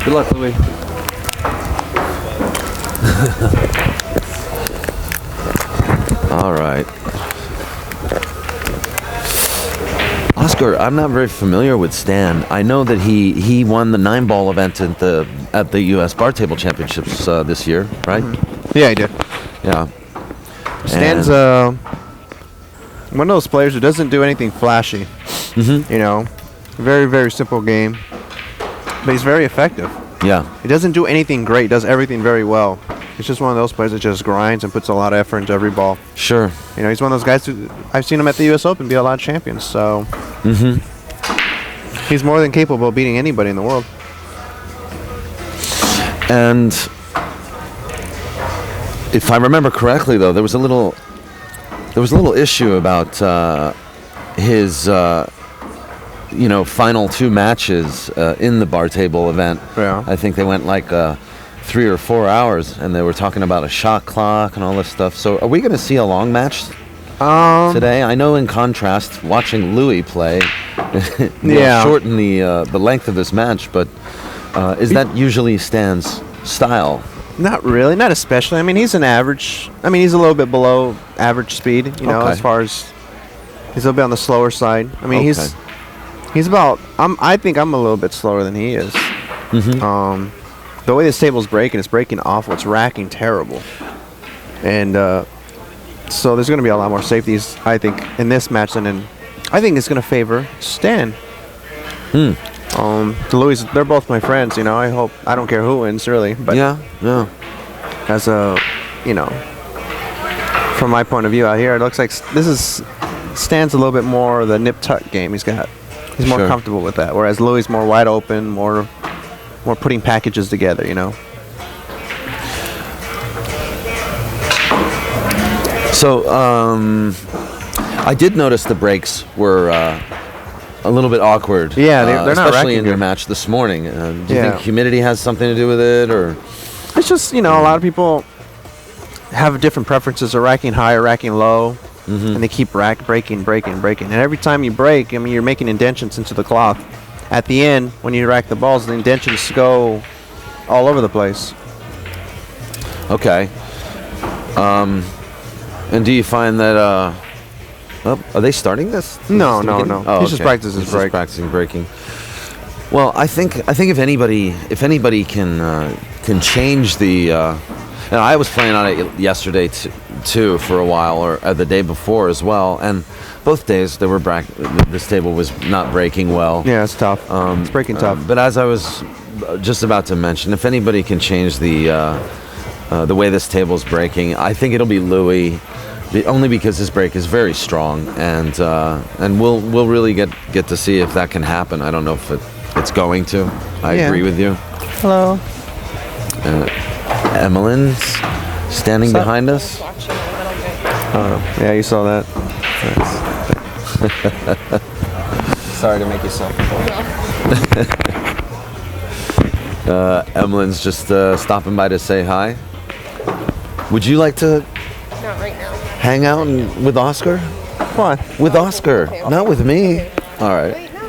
Good luck, Louis. All right. Oscar, I'm not very familiar with Stan. I know that he won the 9-ball event at the U.S. Bar Table Championships this year, right? Mm-hmm. Yeah, he did. Yeah. Stan's one of those players who doesn't do anything flashy. Mm-hmm. You know, very, very simple game, but he's very effective. Yeah. He doesn't do anything great, does everything very well. He's just one of those players that just grinds and puts a lot of effort into every ball. Sure. You know, he's one of those guys who I've seen him at the U.S. Open be a lot of champions. So he's more than capable of beating anybody in the world. And if I remember correctly, though, there was a little issue about his final 2 matches in the bar table event. Yeah. I think they went like 3 or 4 hours, and they were talking about a shot clock and all this stuff. So are we going to see a long match today? I know in contrast, watching Louis play will shorten the length of this match, but is that usually Stan's style? Not really, not especially. I mean, he's an average. I mean, he's a little bit below average speed, you know, as far as he's a little bit on the slower side. I mean, he's about, I think I'm a little bit slower than he is. Mm-hmm. The way this table's breaking, it's breaking awful. It's racking terrible. And so there's going to be a lot more safeties, I think, in this match than in... I think it's going to favor Stan. Louis, they're both my friends, you know. I don't care who wins, really. But yeah. As a, from my point of view out here, it looks like Stan's a little bit more the nip-tuck game he's got. He's more comfortable with that, whereas Louis is more wide open, more putting packages together, you know. So, I did notice the breaks were a little bit awkward. Yeah, they're not especially in your good. match this morning. Do you think humidity has something to do with it, or? It's just, a lot of people have different preferences of racking high or racking low, and they keep breaking. And every time you break, I mean, you're making indentions into the cloth. At the end, when you rack the balls, the indentions go all over the place. Okay. And do you find that, are they starting this? No. Oh, He's just practicing He's just practicing breaking. Well, I think if anybody can change the, and I was playing on it yesterday too for a while, or the day before as well, and both days this table was not breaking well. Yeah, it's tough. It's breaking tough. But as I was just about to mention, if anybody can change the way this table's breaking, I think it'll be Louis. Only because his break is very strong, and we'll really get to see if that can happen. I don't know if it's going to. I agree with you. Hello. Emylin's standing behind us. Yeah, you saw that. Sorry to make you suffer. Emylin's just stopping by to say hi. Would you like to? Not right now. Hang out with Oscar? What? With Oscar, Okay, not with me. All right. Wait, no.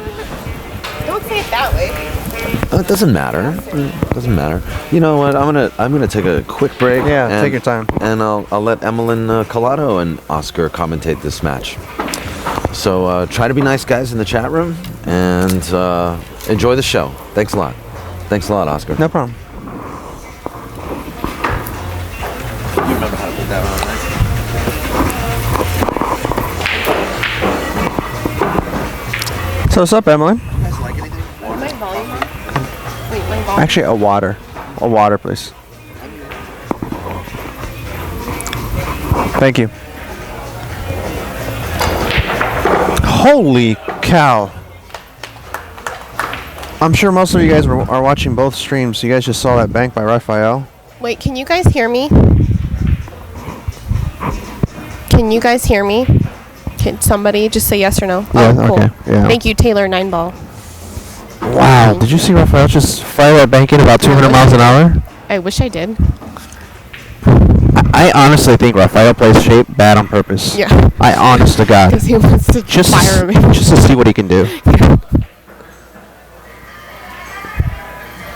Don't say it that way. It doesn't matter. Doesn't matter. You know what? I'm gonna take a quick break. Yeah, take your time. And I'll let Emylin, Callado, and Oscar commentate this match. So try to be nice guys in the chat room and enjoy the show. Thanks a lot. Thanks a lot, Oscar. No problem. You remember how to put that on, right? So what's up, Emylin? You guys like anything? My volume on? Wait, my volume. Actually, a water. A water, please. Thank you. Holy cow. I'm sure most of you guys are watching both streams. You guys just saw that bank by Rafael. Wait, can you guys hear me? Can you guys hear me? Can somebody just say yes or no? Yeah, oh, cool. okay, yeah. Thank you, Taylor 9-ball. Wow, did you see Rafael just fire that bank in about 200 miles an hour? I wish I did. I honestly think Rafael plays shape bad on purpose. Yeah. I honest to God. Because he wants to fire me. Just to see what he can do.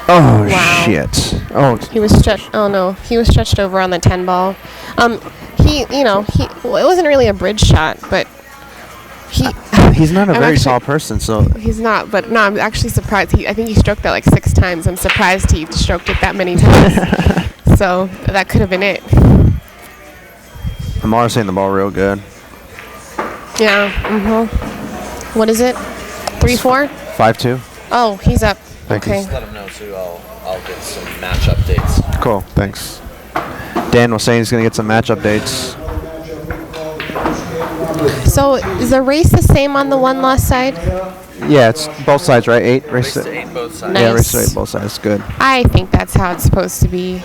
Oh, Wow. shit. Oh, He was stretched. Oh no, he was stretched over on the 10 ball. Well, it wasn't really a bridge shot, but he's not a I'm very actually- tall person, so he's not. But no, I'm actually surprised. I think he stroked that like 6 times. I'm surprised he stroked it that many times. So that could have been it. I'm always saying the ball real good. Yeah. What is it? 3-4? 5-2. Oh, he's up. Thank you. Okay. Just let him know too. I'll get some match updates. Cool, thanks. Dan was saying he's going to get some match updates. So is the race the same on the one loss side? Yeah, it's both sides, right? 8? Race to 8 both sides. Yeah, Nice. race to 8 both sides. Good. I think that's how it's supposed to be.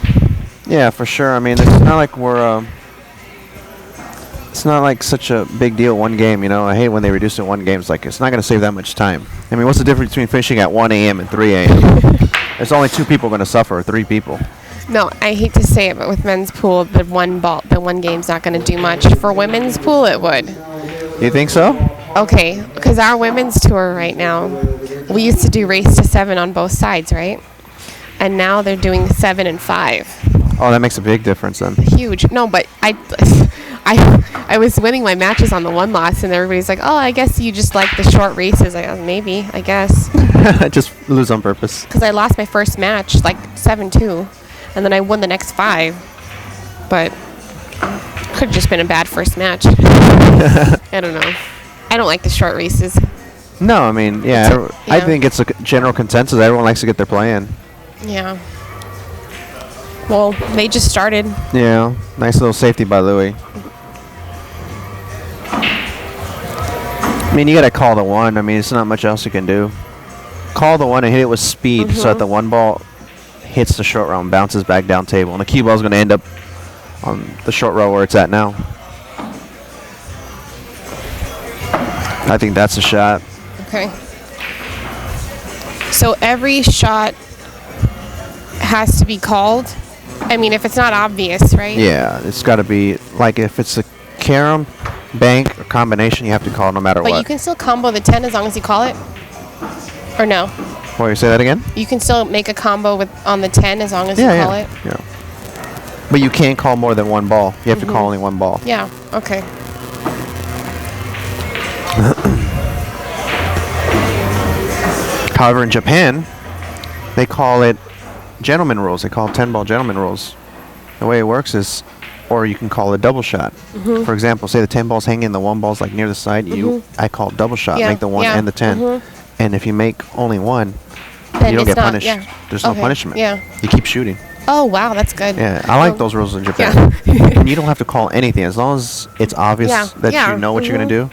Yeah, for sure. I mean, it's not like we're... it's not like such a big deal, one game, you know. I hate when they reduce it to one game. It's like, it's not going to save that much time. I mean, what's the difference between finishing at 1 a.m. and 3 a.m.? There's only 2 people going to suffer, or 3 people. No, I hate to say it, but with men's pool, the one game's not going to do much. For women's pool, it would. You think so? Okay, because our women's tour right now, we used to do race to 7 on both sides, right? And now they're doing 7 and 5. Oh, that makes a big difference then. Huge. No, but I was winning my matches on the one loss, and everybody's like, "Oh, I guess you just like the short races." Maybe, I guess. Just lose on purpose. Because I lost my first match like 7-2, and then I won the next 5. But could have just been a bad first match. I don't know. I don't like the short races. No, I mean, yeah, I yeah. think it's a general consensus. Everyone likes to get their play in. Yeah. Well, they just started. Yeah, nice little safety by Louis. I mean, you got to call the one. I mean, it's not much else you can do. Call the one and hit it with speed so that the one ball hits the short row and bounces back down table. And the cue ball is going to end up on the short row where it's at now. I think that's a shot. Okay. So every shot has to be called. I mean, if it's not obvious, right? Yeah, it's got to be, like, if it's a carom, bank, or combination, you have to call no matter But what. you can still combo the 10 as long as you call it? Or no? What, you say that again? You can still make a combo on the 10 as long as you call it? Yeah. But you can't call more than one ball. You have to call only one ball. Yeah, okay. However, in Japan, they call it gentleman rules. They call it 10-ball gentleman rules. The way it works is, or you can call it double shot. For example, say the 10 ball's hanging, the one ball's like near the side. I call double shot. Yeah, Make the 1 yeah, and the 10. And if you make only 1, Then you don't it's get not- punished. yeah. There's no Okay, punishment. yeah. You keep shooting. Oh, wow, that's good. Yeah, I like those rules in Japan. And you don't have to call anything as long as it's obvious Yeah, that yeah, you know what you're gonna do.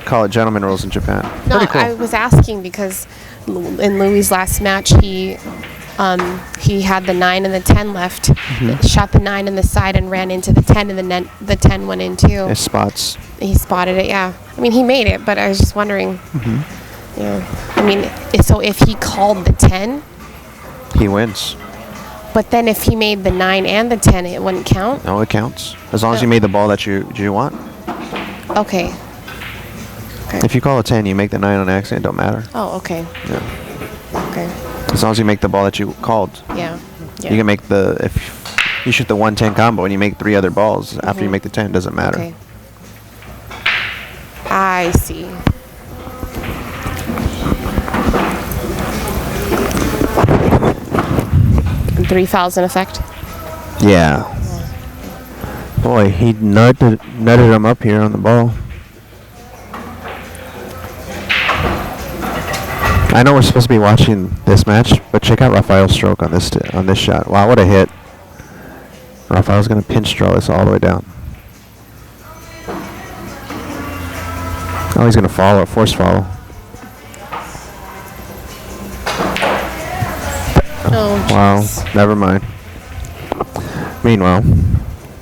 Call it gentleman rules in Japan. No, Pretty cool. I was asking because in Louis' last match, he had the 9 and the 10 left, shot the 9 in the side and ran into the 10, and the 10 went in too. It spots. He spotted it, yeah. I mean, he made it, but I was just wondering. Yeah. I mean, so if he called the 10, He wins. but then if he made the 9 and the 10, it wouldn't count? No, it counts. As long as you made the ball that you want. Okay. If you call a 10, you make the 9 on accident, don't matter. Oh, okay. Yeah. Okay. As long as you make the ball that you called. Yeah. Yeah. You can make if you shoot the 1-10 combo and you make 3 other balls after you make the 10, doesn't matter. Okay. I see. And 3 fouls in effect. Yeah. Boy, he nutted him up here on the ball. I know we're supposed to be watching this match, but check out Rafael's stroke on this shot. Wow, what a hit! Rafael's gonna pinch draw this all the way down. Oh, he's gonna follow, force follow. Oh, Wow, jeez. never mind. Meanwhile,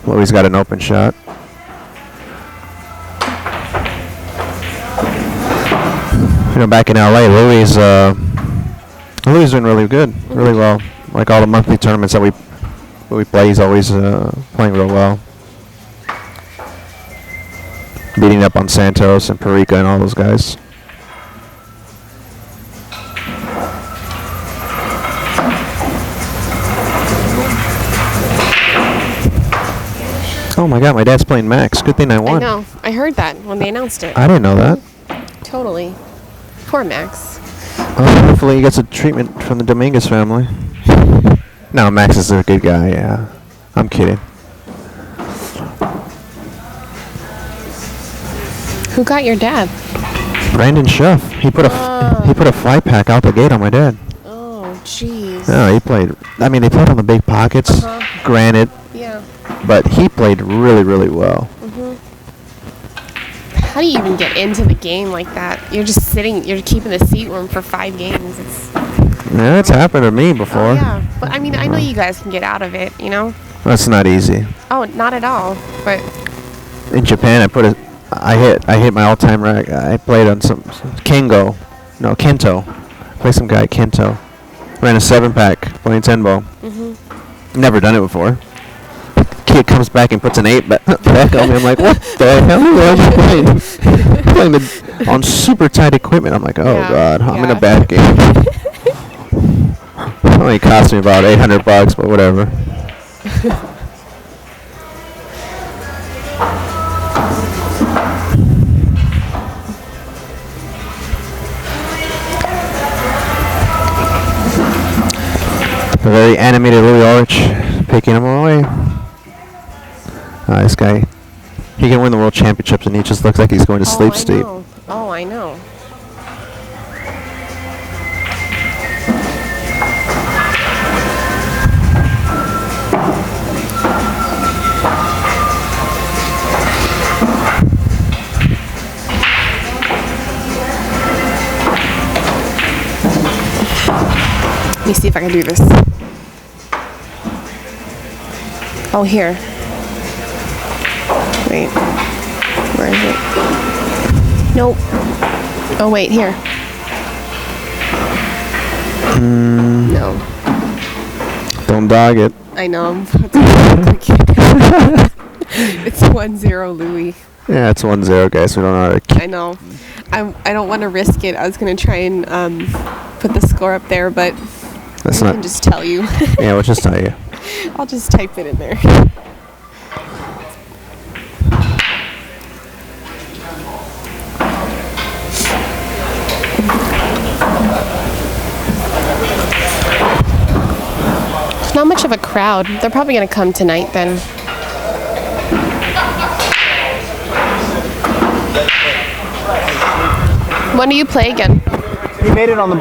Louis got an open shot. You know, back in LA, Louis doing really good, really well. Like all the monthly tournaments that we play, he's always playing real well. Beating up on Santos and Perica and all those guys. Oh my God, my dad's playing Max. Good thing I won. I know. I heard that when they announced it. I didn't know that. Totally. Poor Max. Oh, hopefully he gets a treatment from the Dominguez family. No, Max is a good guy. Yeah, I'm kidding. Who got your dad? Brandon Schuff. He put a 5-pack out the gate on my dad. Oh, jeez. No, he played. I mean, they played on the big pockets. Granted. Yeah. But he played really, really well. How do you even get into the game like that? You're just sitting. You're keeping the seat warm for 5 games. Yeah, it's happened to me before. Yeah, but I mean, I know you guys can get out of it. You know. That's not easy. Oh, not at all. But In Japan, I hit my all-time record. I played on some Kento. Played some guy Kento. Ran a 7-pack playing Tenbo. Never done it before. Kid comes back and puts an 8 back on me. I'm like, what the hell am I playing? Playing on super tight equipment. I'm like, oh God, I'm in a bad game. It only cost me about $800, but whatever. The very animated Ulrich picking him away. This guy, he can win the world championships, and he just looks like he's going to sleep steep. Oh, I know. Let me see if I can do this. Oh, here. Wait. Where is it? Nope. Oh, wait, here. No. Don't dog it. I know. It's 1-0 Louis. Yeah, it's 1-0, guys. We don't know how to. I know. I don't want to risk it. I was going to try and put the score up there, but That's I not. can just tell you. Yeah, we'll just tell you. I'll just type it in there. Not much of a crowd. They're probably going to come tonight then. When do you play again? He made it on the.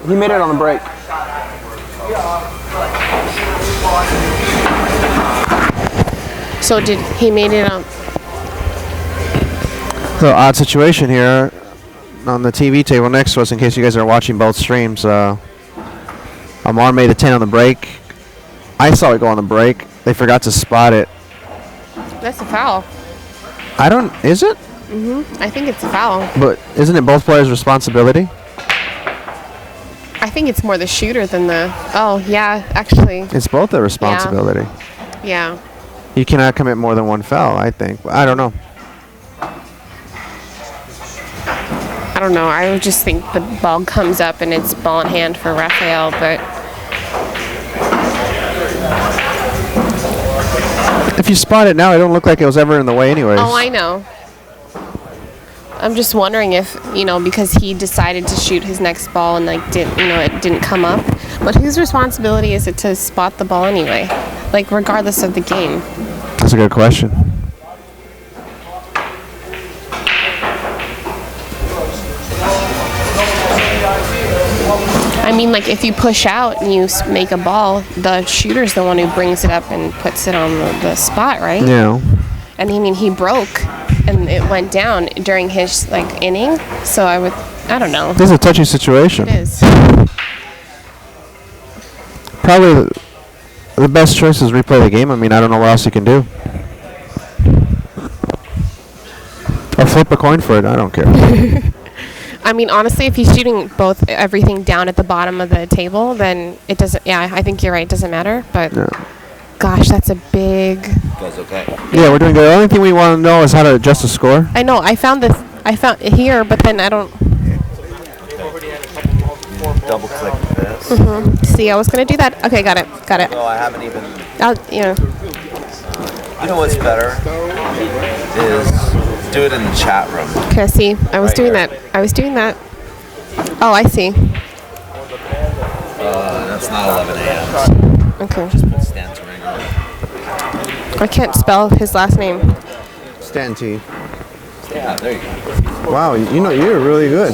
He made it on the break. So did he made it on? So odd situation here on the TV table next to us. In case you guys are watching both streams, Amar made the 10 on the break. I saw it go on the break. They forgot to spot it. That's a foul. Is it? I think it's a foul. But isn't it both players' responsibility? I think it's more the shooter than the. Oh yeah, actually. It's both their responsibility. Yeah. You cannot commit more than one foul, I think. I don't know. I don't know. I would just think the ball comes up and it's ball in hand for Rafael, but If you spot it now, it don't look like it was ever in the way anyways. oh, I know. I'm just wondering if, because he decided to shoot his next ball and it didn't come up. But whose responsibility is it to spot the ball anyway? Like, regardless of the game. That's a good question. I mean, like, if you push out and you make a ball, the shooter's the one who brings it up and puts it on the spot, right? Yeah. And I mean, he broke and it went down during his inning. So I don't know. This is a touchy situation. It is. Probably the best choice is replay the game. I mean, I don't know what else you can do. Or flip a coin for it. I don't care. I mean, honestly, if he's shooting everything down at the bottom of the table, then it doesn't. Yeah, I think you're right. It doesn't matter. But gosh, that's a big. Guys, okay. Yeah, we're doing good. The only thing we want to know is how to adjust the score. I know. I found it here, but then I don't. Double click this. See, I was gonna do that. Okay, got it. No, I haven't even. I'll. You know what's better? Is do it in the chat room. Okay, see, I was doing that. I was doing that. Oh, I see. That's not 11 a.m. Okay. Put Stan Tourangeau. I can't spell his last name. Stan T. Yeah, there you go. Wow, you know, you're really good.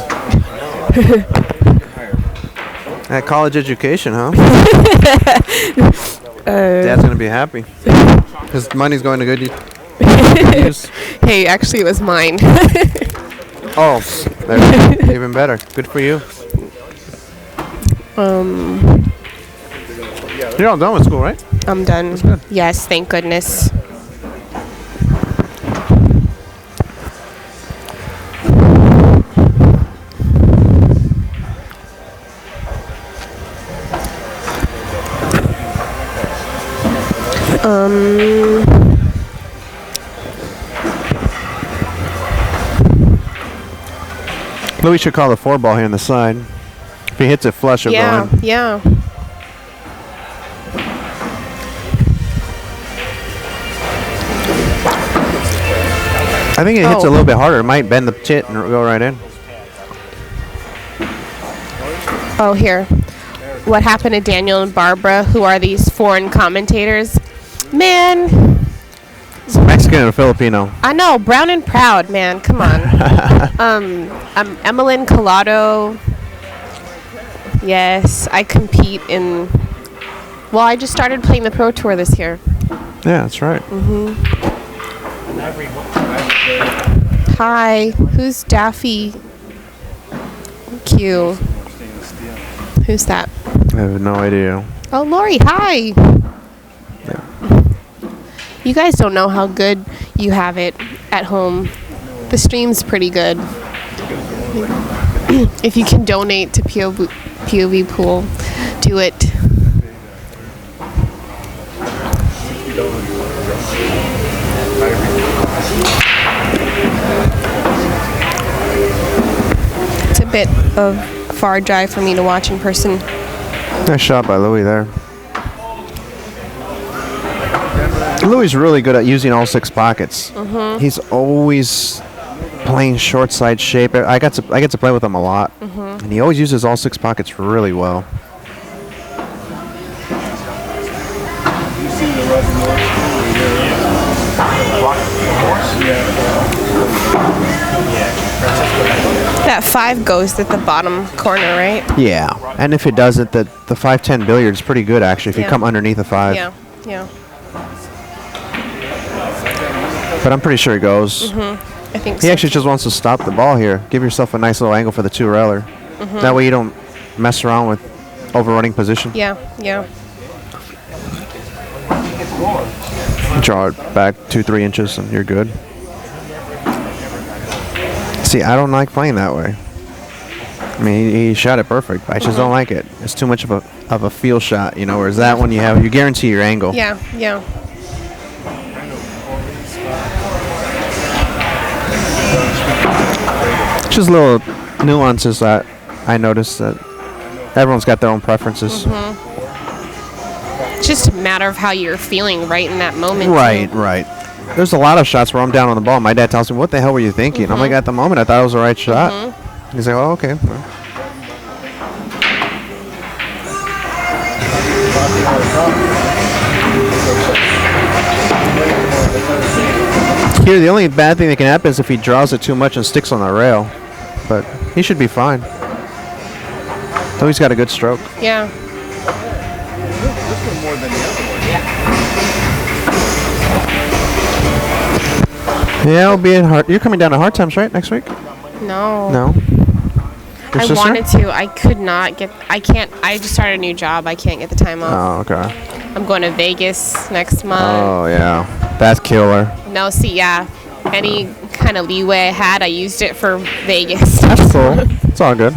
At college education, huh? Dad's going to be happy. His money's going to good use. Hey, actually, it was mine. Oh, even better. Good for you. You're all done with school, right? I'm done. Yes, thank goodness. Louis should call the 4-ball here on the side. If he hits it flush, it'll go in. Yeah. I think it hits a little bit harder. It might bend the chit and go right in. Oh, here. What happened to Daniel and Barbara, who are these foreign commentators? Man, It's Mexican and Filipino. I know, brown and proud, man. Come on. I'm Emylin, Callado. Yes, I compete in. Well, I just started playing the Pro Tour this year. Yeah, that's right. Hi, who's Daffy Q? Who's that? I have no idea. Oh, Lori, hi. You guys don't know how good you have it at home. The stream's pretty good. If you can donate to POV Pool, do it. It's a bit of far drive for me to watch in person. Nice shot by Louis there. Louis is really good at using all 6 pockets. He's always playing short side shape. I get to play with him a lot, and he always uses all 6 pockets really well. That 5 goes at the bottom corner, right? Yeah, and if it does it, the 5-10 billiard is pretty good actually. If you come underneath a 5. Yeah. But I'm pretty sure it goes. I think He so. actually just wants to stop the ball here. Give yourself a nice little angle for the 2-railer. That way you don't mess around with overrunning position. Yeah. Draw it back 2-3 inches and you're good. See, I don't like playing that way. I mean, he shot it perfect. I just don't like it. It's too much of a feel shot, you know. Whereas that one, you guarantee your angle. Yeah. Just little nuances that I noticed that everyone's got their own preferences. It's just a matter of how you're feeling right in that moment. Right. There's a lot of shots where I'm down on the ball. My dad tells me, "What the hell were you thinking?" I'm like, "At the moment, I thought it was the right shot." He's like, "Oh, okay." Here, the only bad thing that can happen is if he draws it too much and sticks on the rail. But he should be fine. Though he's got a good stroke. Yeah. Yeah, it'll be in hard. You're coming down to hard times, right? Next week? No. No. Your I sister? wanted to. I could not get. I can't. I just started a new job. I can't get the time off. Oh, okay. I'm going to Vegas next month. Oh, yeah. That's killer. No, see, yeah. Any kind of leeway I had, I used it for Vegas. That's cool. It's all good.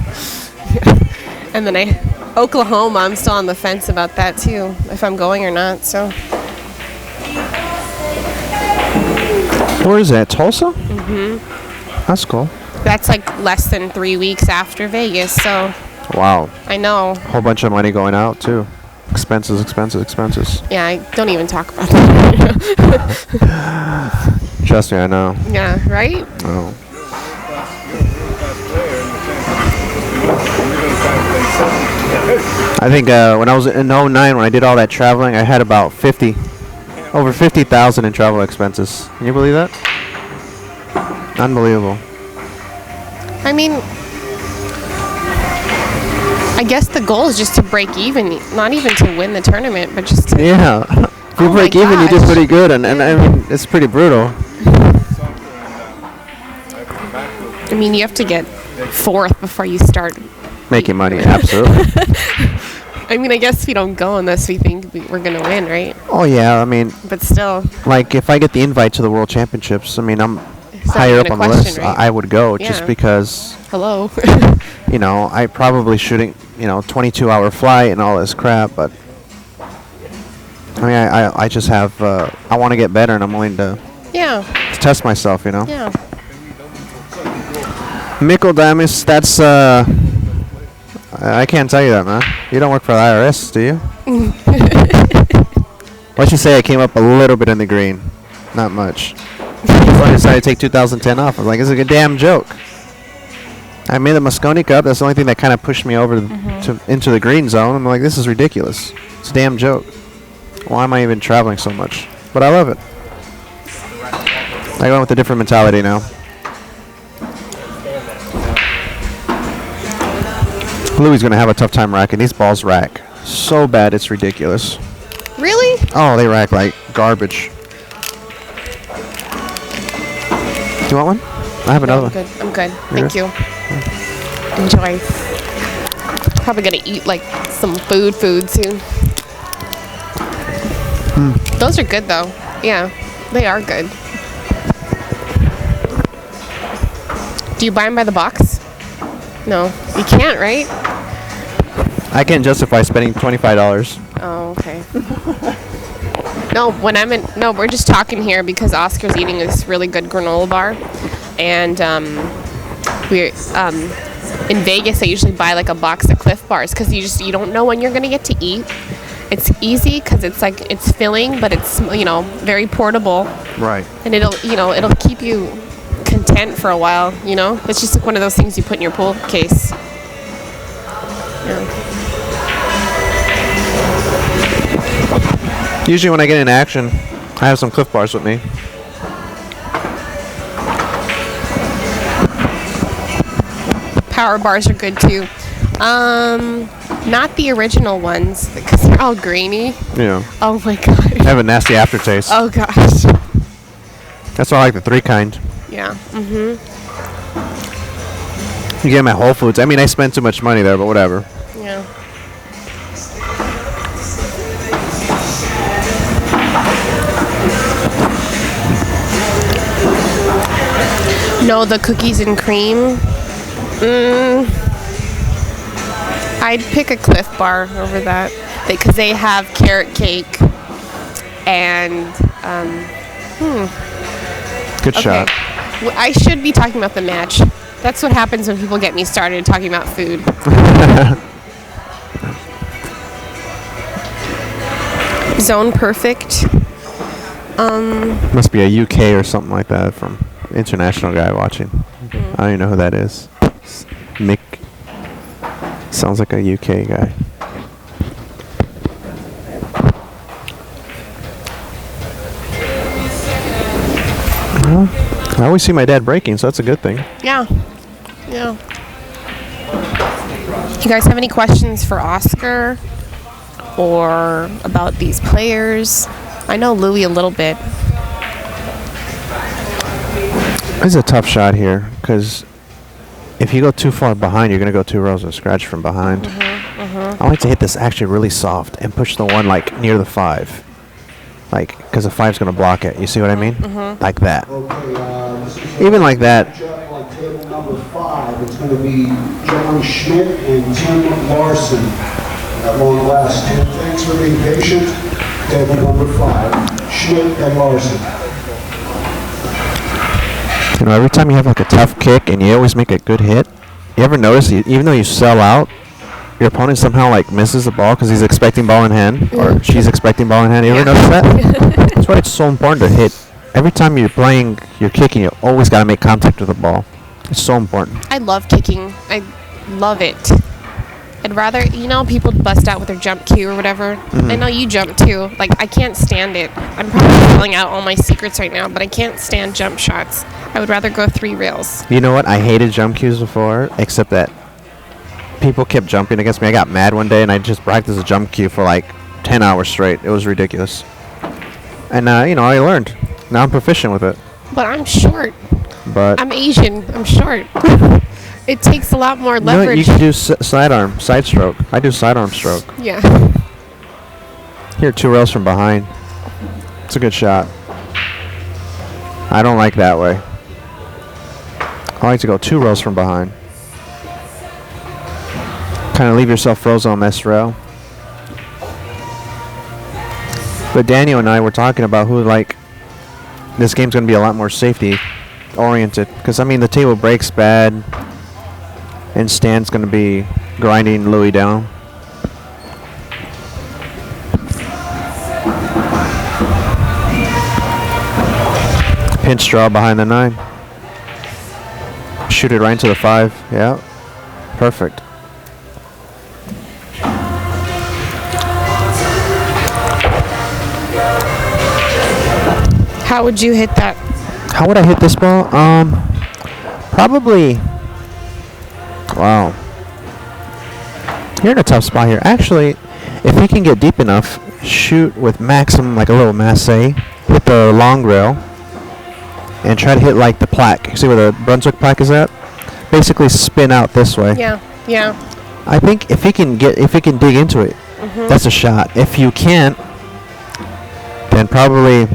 And then Oklahoma, I'm still on the fence about that too, if I'm going or not. So Where is that? Tulsa? That's cool. that's like less than 3 weeks after Vegas. So Wow. I know. Whole bunch of money going out, too. Expenses. Yeah, I don't even talk about that. Trust me, I know. Yeah, right? Oh. I think when I was in '09, when I did all that traveling, I had about over 50,000 in travel expenses. Can you believe that? Unbelievable. I mean, I guess the goal is just to break even, not even to win the tournament, but just to... Yeah. If you Oh break my even, you did gosh. pretty good, and I mean, it's pretty brutal. I mean, you have to get fourth before you start. Making money, absolutely. I mean, I guess we don't go unless we think we're going to win, right? Oh, yeah, I mean, But still, like, if I get the invite to the World Championships, I mean, I'm it's not higher even up a on the question, list. right? I would go just Yeah. because, hello. you know, I probably shouldn't, 22-hour flight and all this crap, but I mean, I just have, I want to get better, and I'm willing to Yeah, test myself, yeah. Mikkel Damis, that's, I can't tell you that, man. You don't work for the IRS, do you? Why'd you say I came up a little bit in the green? Not much. So I decided to take 2010 off. I was like, this is a damn joke. I made the Mosconi Cup. That's the only thing that kind of pushed me over into the green zone. I'm like, this is ridiculous. It's a damn joke. Why am I even traveling so much? But I love it. I go with a different mentality now. Louis going to have a tough time racking. These balls rack so bad, it's ridiculous. Really? Oh, they rack like garbage. Do you want one? I have No, another I'm good. I'm good. Thank you. Enjoy. Probably gonna eat like some food soon. Those are good though. Yeah, they are good. Do you buy them by the box? No, you can't, right? I can't justify spending $25. Oh, okay. No, we're just talking here because Oscar's eating this really good granola bar, and we're in Vegas. I usually buy like a box of Cliff Bars because you don't know when you're gonna get to eat. It's easy because it's filling, but it's very portable, Right. and it'll keep you content for a while. It's just like one of those things you put in your pool case. Yeah. Usually when I get in action, I have some Cliff Bars with me. Power bars are good too. Not the original ones because they're all grainy. Yeah. Oh my god. I have a nasty aftertaste. Oh gosh. That's why I like the 3 kind. Yeah. You get them at Whole Foods. I mean, I spend too much money there, but whatever. Yeah. No, the cookies and cream. I'd pick a Cliff Bar over that because they have carrot cake and Good shot. I should be talking about the match. That's what happens when people get me started talking about food. Zone Perfect. Must be a UK or something like that from international guy watching. I don't even know who that is. Mick. Sounds like a UK guy. Well, I always see my dad breaking, so that's a good thing. Yeah. Yeah. You guys have any questions for Oscar or about these players? I know Louis a little bit. This is a tough shot here because if you go too far behind, you're going to go 2 rows of scratch from behind. I like to hit this actually really soft and push the one like near the 5. Like, because the 5's going to block it. You see what I mean? Like that. Even like that. On table number 5, it's going to be John Schmidt and Tim Larson at long last. Tim, thanks for being patient. Table number 5, Schmidt and Larson. You know, every time you have like a tough kick and you always make a good hit, you ever notice, even though you sell out, your opponent somehow like misses the ball because he's expecting ball in hand or she's expecting ball in hand. You ever notice that? That's why it's so important to hit. Every time you're playing, you're kicking, you always got to make contact with the ball. It's so important. I love kicking. I love it. I'd rather, people bust out with their jump cue or whatever. I know you jump too. Like, I can't stand it. I'm probably filling out all my secrets right now, but I can't stand jump shots. I would rather go 3 rails. You know what? I hated jump cues before, except that people kept jumping against me. I got mad one day, and I just practiced a jump cue for like 10 hours straight. It was ridiculous. And, I learned. Now I'm proficient with it. But I'm short. But I'm Asian. I'm short. It takes a lot more leverage. You can do side stroke. I do sidearm stroke. Yeah. Here, 2 rails from behind. It's a good shot. I don't like that way. I like to go 2 rails from behind. Kind of leave yourself frozen on this rail. But Daniel and I were talking about who this game's going to be a lot more safety oriented. Because, the table breaks bad. And Stan's going to be grinding Louis down. Pinch draw behind the 9. Shoot it right into the 5. Yeah. Perfect. How would you hit that? How would I hit this ball? Probably. Wow. You're in a tough spot here. Actually, if you can get deep enough, shoot with maximum, like a little masse, hit the long rail, and try to hit like the plaque. See where the Brunswick plaque is at? Basically spin out this way. Yeah. I think if he can dig into it, that's a shot. If you can't, then probably,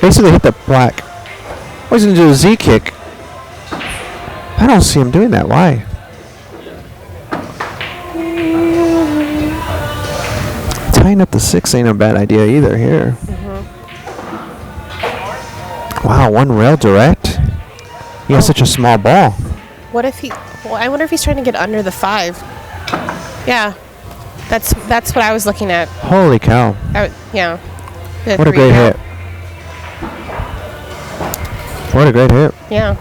basically hit the plaque. I was going to do a Z kick. I don't see him doing that. Why? Tying up the 6 ain't a bad idea either here. Wow, 1 rail direct. He has such a small ball. What if I wonder if he's trying to get under the 5. Yeah. That's what I was looking at. Holy cow. Yeah. What a great hit. What a great hit. Yeah.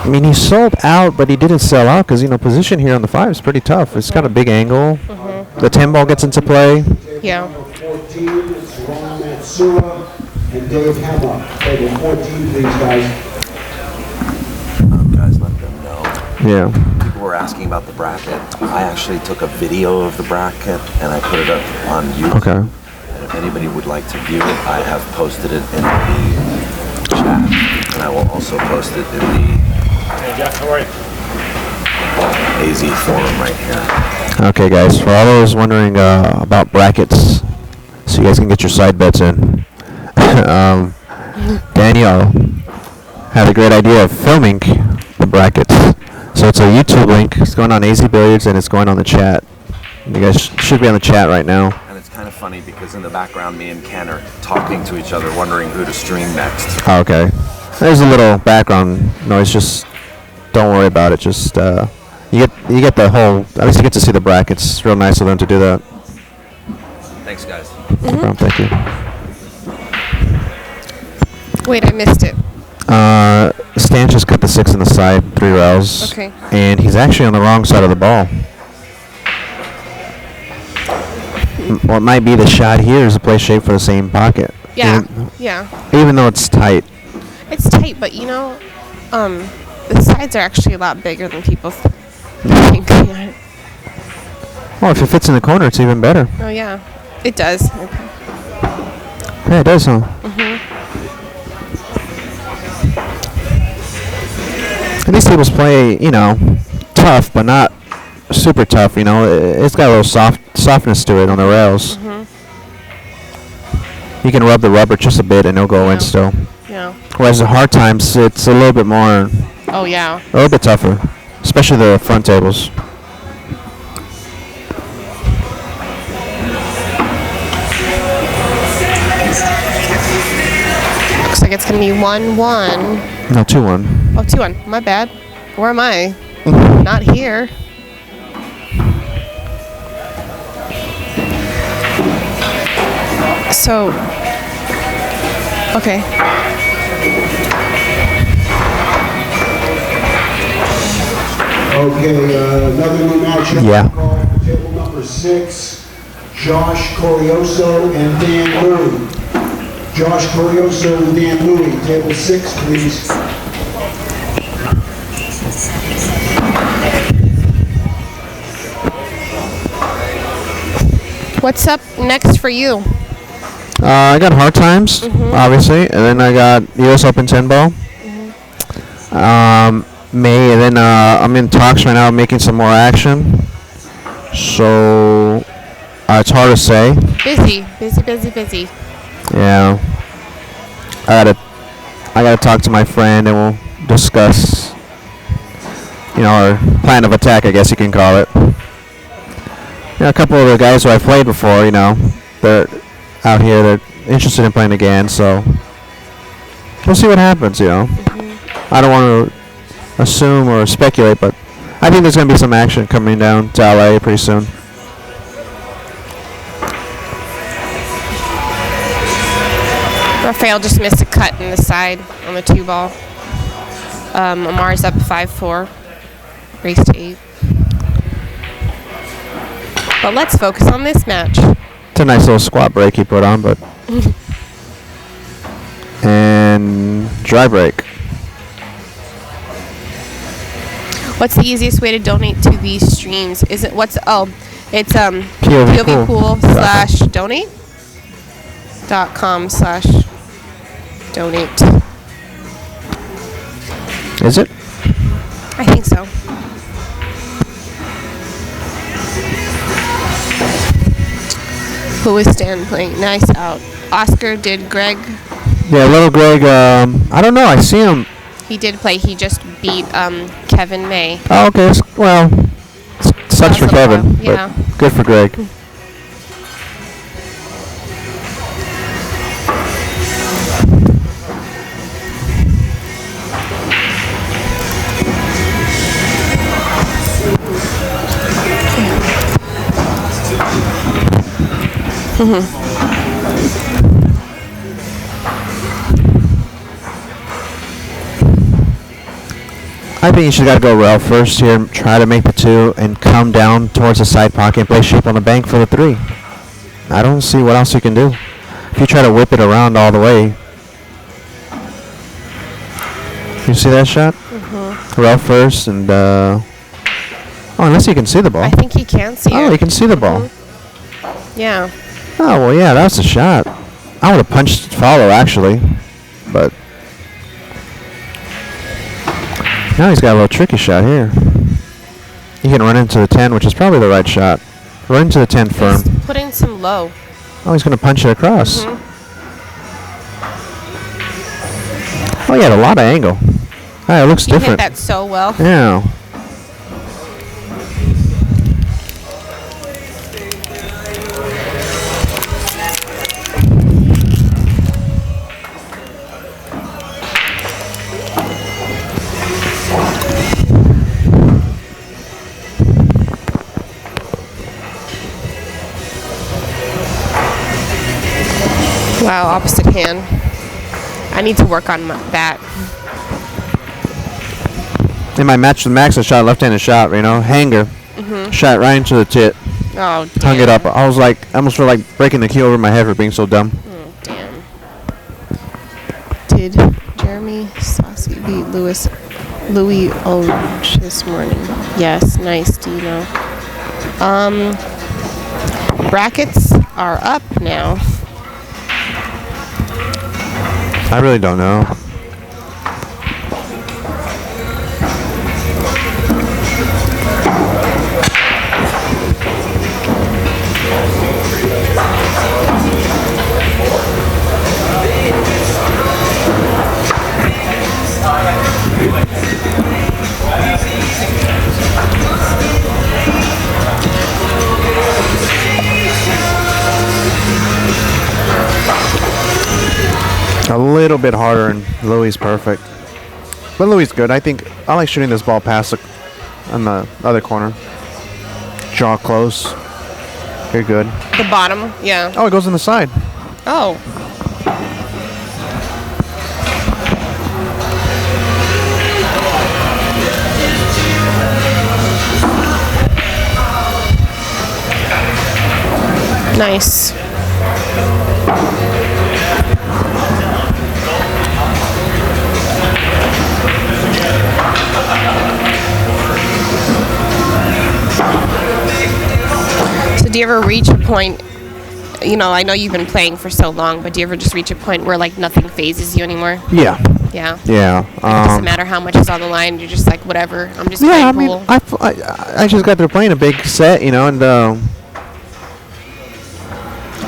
He sold out, but he didn't sell out because, position here on the 5 is pretty tough. It's got a big angle. The 10 ball gets into play. Yeah. 14, it's Ron Matsura and Dave Hemmer. Table 14, please, guys. Guys, let them know. Yeah. People were asking about the bracket. I actually took a video of the bracket and I put it up on YouTube. Okay. And if anybody would like to view it, I have posted it in the chat. And I will also post it in the AZ forum right here. Okay, guys. For all those wondering about brackets, so you guys can get your side bets in, Daniel had a great idea of filming the brackets. So it's a YouTube link. It's going on AZ Billiards and it's going on the chat. You guys should be on the chat right now. And it's kind of funny because in the background, me and Ken are talking to each other, wondering who to stream next. Oh, okay. There's a little background noise. Just don't worry about it. Just you get the whole. At least you get to see the brackets. It's real nice of them to do that. Thanks, guys. No problem, thank you. Wait, I missed it. Stan just cut the 6 in the side, 3 rails. Okay. And he's actually on the wrong side of the ball. What might be the shot here is to play shape for the same pocket. Yeah. Even though it's tight. It's tight, but the sides are actually a lot bigger than people think. Well, if it fits in the corner, it's even better. Oh yeah, it does. Okay. Yeah, it does, huh? And these tables play, tough, but not super tough. It's got a little softness to it on the rails. You can rub the rubber just a bit, and it'll go in still. Yeah. Whereas the hard times, it's a little bit more. Oh yeah. A little bit tougher, especially the front tables. Looks like it's gonna be 1-1. No, 2-1. Oh, 2-1. My bad. Where am I? Not here. So, okay. Okay, another new matchup. Yeah. Call for table number 6, Josh Corioso and Dan Louie. Josh Corioso and Dan Louie, table 6, please. What's up next for you? I got Hard Times, obviously, and then I got U.S. Open 10 ball. May, and then I'm in talks right now, making some more action. So it's hard to say. Busy. Yeah, I gotta talk to my friend, and we'll discuss, our plan of attack, I guess you can call it. A couple of the guys who I've played before, they're out here, they're interested in playing again, so we'll see what happens, I don't want to assume or speculate, but I think there's going to be some action coming down to LA pretty soon. Rafael just missed a cut in the side on the 2 ball. Amar's up 5-4. Race to 8. But let's focus on this match. It's a nice little squat break he put on, but and dry break. What's the easiest way to donate to these streams? It's POV POVpool/donate.com/donate. Is it? I think so. Who is Stan playing? Nice out. Oscar did Greg. Yeah, little Greg. I don't know. I see him. He did play. He just beat Kevin May. Oh, okay. Well, sucks for Kevin, but yeah. good for Greg. I think you should gotta go rail first here, try to make the 2, and come down towards the side pocket and play shape on the bank for the 3. I don't see what else you can do. If you try to whip it around all the way. You see that shot? Rail first and unless you can see the ball. I think he can see it. Oh, you can see the ball. Yeah. Oh, well, yeah, that's a shot. I would have punched follow, actually. But now he's got a little tricky shot here. He can run into the 10, which is probably the right shot. Run into the 10 firm. He's putting some low. Oh, he's going to punch it across. Oh, he had a lot of angle. It looks He different. hit that so well. Yeah. Wow, opposite hand. I need to work on that. In my match with Max, I shot a left-handed shot, hanger. Shot right into the tit. Oh, damn. Hung it up. I was like, I almost felt like breaking the key over my head for being so dumb. Oh, damn. Did Jeremy Saucy beat Louis Ulrich this morning? Yes, nice, Dino. Brackets are up now. I really don't know. A little bit harder, and Louis perfect. But Louis good. I think I like shooting this ball past on the other corner. Jaw close. Very good. The bottom, yeah. Oh, it goes on the side. Oh. Nice. So do you ever reach a point, I know you've been playing for so long, but do you ever just reach a point where like nothing phases you anymore? Yeah. Yeah. Yeah. Like, it doesn't matter how much is on the line. You're just like, whatever. I'm just Yeah, I playing mean, pool. I just got through playing a big set, and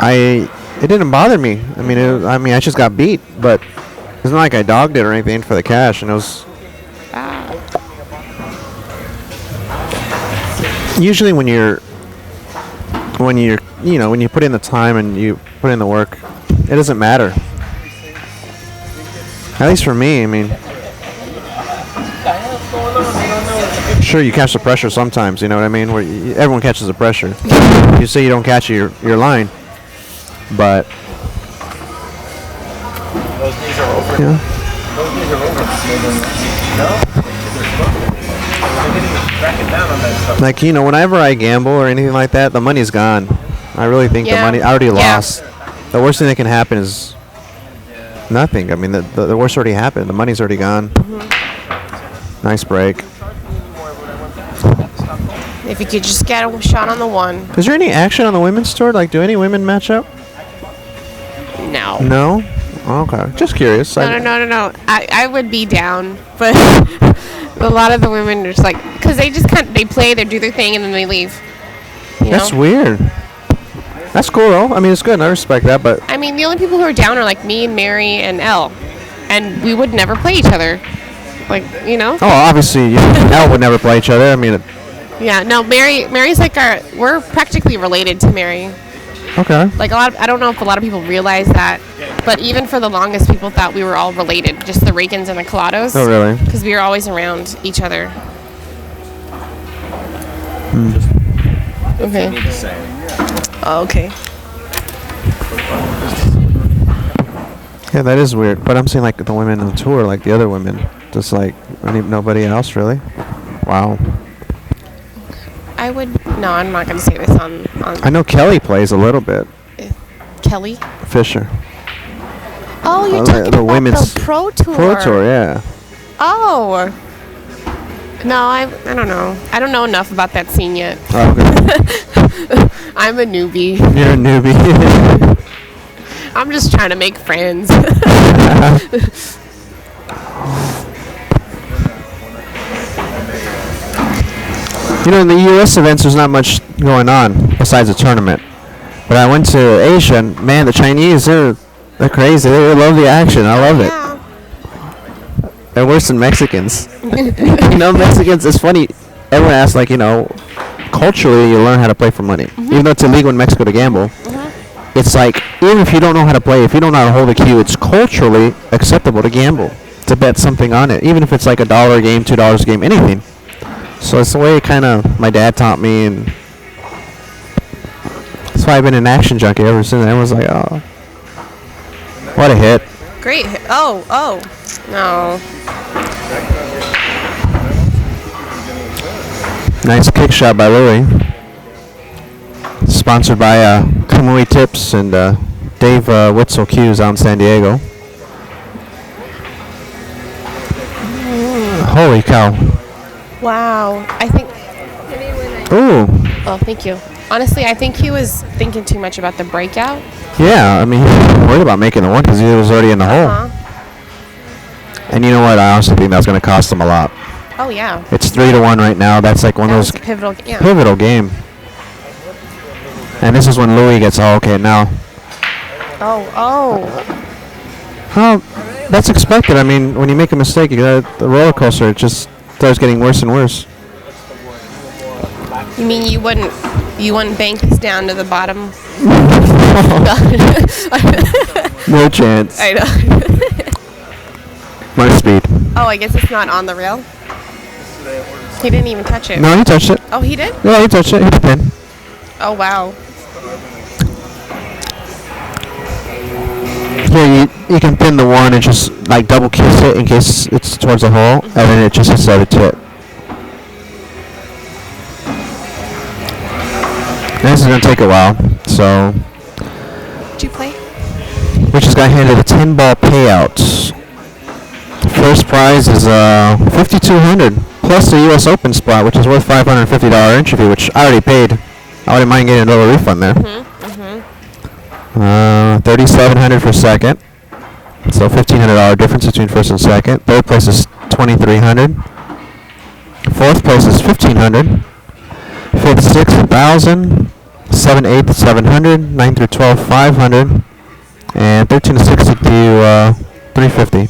it didn't bother me. I just got beat, but it's not like I dogged it or anything for the cash, and it was. Usually when you put in the time and you put in the work, it doesn't matter. At least for me, sure, you catch the pressure sometimes, you know what I mean? Where everyone catches the pressure. You say you don't catch your line, but Those knees are over. yeah. Those knees are over. No? They're getting cracking down on that stuff. Like, whenever I gamble or anything like that, the money's gone. I really think the Yeah. money, I already Yeah. lost. The worst thing that can happen is nothing. I mean, the worst already happened. The money's already gone. Nice break. If you could just get a shot on the one. Is there any action on the women's tour? Like, do any women match up? No. No? Okay. Just curious. No. I would be down, but a lot of the women are just like, because they just they play, they do their thing, and then they leave. That's weird. That's cool, though. I mean, it's good. I respect that, but I mean, the only people who are down are like me and Mary and Elle, and we would never play each other. Like, oh, obviously, you and Elle would never play each other. I mean, Yeah, no, Mary's like we're practically related to Mary. okay. Like I don't know if a lot of people realize that, but even for the longest, people thought we were all related, just the Rakins and the Callados. Oh, really? Because we were always around each other. Okay. Oh, okay. Yeah, that is weird. But I'm saying, like, the women on tour, like the other women, just like nobody else, really. Wow. No, I'm not going to say this on I know Kelly plays a little bit. Kelly. Fisher. Oh, you're the talking about women's the Pro Tour. Pro Tour, yeah. Oh. No, I don't know. I don't know enough about that scene yet. Oh, okay. I'm a newbie. You're a newbie. I'm just trying to make friends. In the U.S. events, there's not much going on besides the tournament. But I went to Asia, and man, the Chinese, they're crazy. They love the action. I love it. Yeah. They're worse than Mexicans. Mexicans, it's funny. Everyone asks, like, culturally, you learn how to play for money. Even though it's illegal in Mexico to gamble, it's like, even if you don't know how to play, if you don't know how to hold a cue, it's culturally acceptable to gamble, to bet something on it. Even if it's like $1 a game, $2 a game, anything. So it's the way my dad taught me, and that's why I've been an action junkie ever since. I was like, oh, what a hit. Great. Oh. No. Nice kick shot by Louie. Sponsored by Kamui Tips and Dave Witzel Cues out in San Diego. Holy cow. Wow. I think. Ooh. Oh, thank you. Honestly, I think he was thinking too much about the breakout. Yeah, I mean, he was worried about making the one because he was already in the hole. And you know what? I honestly think that's going to cost him a lot. Oh, yeah. It's 3-1 right now. That's like one of those pivotal game. And this is when Louis gets okay now. Oh. Well, that's expected. I mean, when you make a mistake, you got the roller coaster. It just starts getting worse and worse. You mean you wouldn't bank this down to the bottom? No chance. I know. My speed. Oh, I guess it's not on the rail. He didn't even touch it. No, he touched it. Oh, he did? Yeah, he touched it. Hit the pin. Oh, wow. Here, you can pin the one and just like double kiss it in case it's towards the hole, and then it just hits the other tip. This is gonna take a while, so. Did you play? We just got handed a 10-ball payout. First prize is $5,200 plus the U.S. Open spot, which is worth $550 entry fee, which I already paid. I wouldn't mind getting a little refund there. $3,700 for second, so $1,500 difference between first and second. Third place is $2,300. Fourth place is $1,500. Fifth, sixth, $1,000. 7, 8, $700. 9 through 12, $500. And 13 to 60 to $350.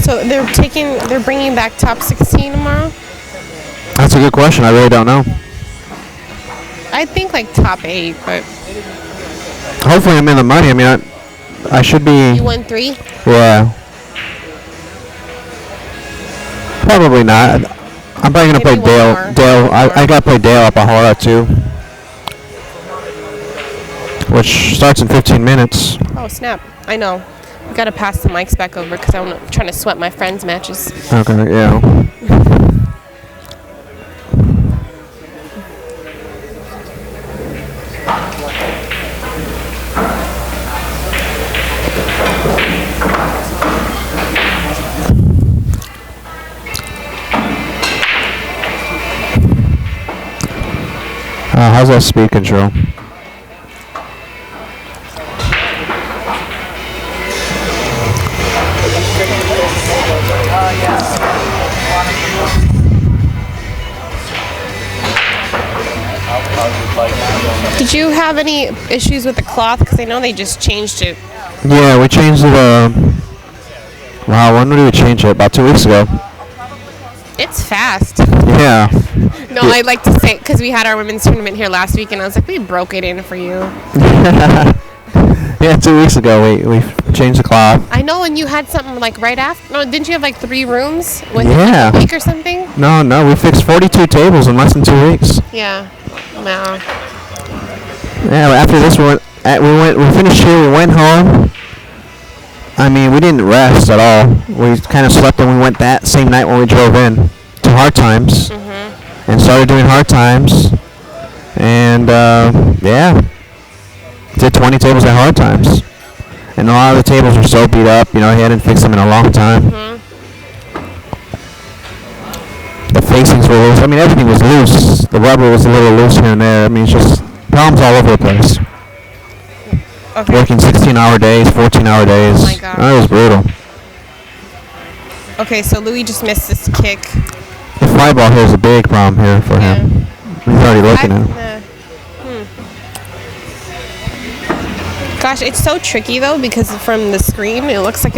So they're bringing back top 16 tomorrow? That's a good question. I really don't know. I think like top 8, but Hopefully I'm in the money. I mean, I should be. you won 3? Yeah. Probably not. I'm probably gonna play Maybe one Dale. more. Dale. I gotta play Dale up a Hora too, which starts in 15 minutes. Oh, snap. I know. I gotta pass the mics back over because I'm trying to sweat my friends' matches. Okay. Yeah. How's that speed control? Did you have any issues with the cloth? Because I know they just changed it. Yeah, we changed it. Wow, when did we change it? About 2 weeks ago. It's fast. Yeah. No, I'd like to say, because we had our women's tournament here last week, and I was like, we broke it in for you. Yeah, 2 weeks ago we changed the cloth. I know, and you had something like right after. No, didn't you have like 3 rooms within Yeah. like a week or something? No, we fixed 42 tables in less than 2 weeks. Yeah. Wow. Yeah, after this we finished here, we went home. I mean, we didn't rest at all. We kind of slept and we went that same night when we drove in to Hard Times and started doing Hard Times. And yeah, did 20 tables at Hard Times. And a lot of the tables were so beat up, you know, he hadn't fixed them in a long time. The facings were loose. I mean, everything was loose. The rubber was a little loose here and there. I mean, it's just problems all over the place. Okay. Working 16-hour days, 14-hour days. Oh my God. That was brutal. Okay, so Louis just missed this kick. The fly ball here is a big problem here for him. He's already looking at it. Gosh, it's so tricky though because from the screen it looks like.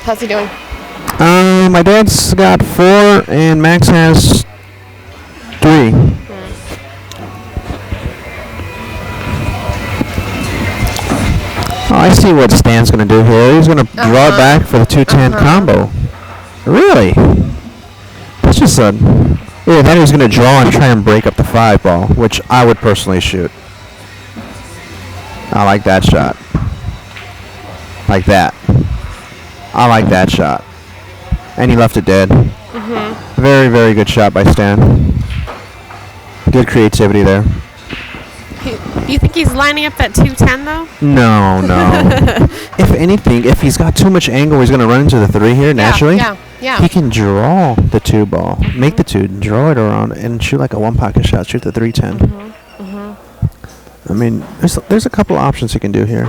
How's he doing? My dad's got 4 and Max has 3. Oh, I see what Stan's going to do here. He's going to draw it back for the 210 combo. Really? That's just a... Yeah, then he's going to draw and try and break up the 5 ball, which I would personally shoot. I like that shot. Like that. I like that shot. And he left it dead. Very, very good shot by Stan. Good creativity there. You think he's lining up that 210 though? No. If anything, if he's got too much angle, he's going to run into the 3 here naturally. Yeah. He can draw the 2 ball, make the 2, draw it around, and shoot like a 1-pocket shot, shoot the 310. I mean, there's a couple options he can do here.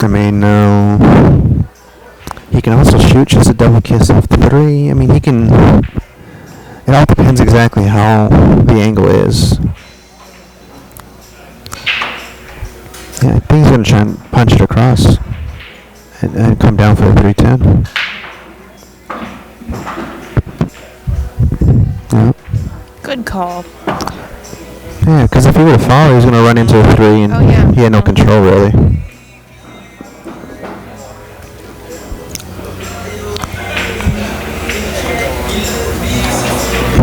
I mean, he can also shoot just a double kiss off the 3. I mean, he can... It all depends exactly how the angle is. Yeah, I think he's going to try and punch it across and come down for the 310. Yeah. Good call. Yeah, because if he would have fouled, he was going to run into a 3, and Oh, yeah. he had no control, really.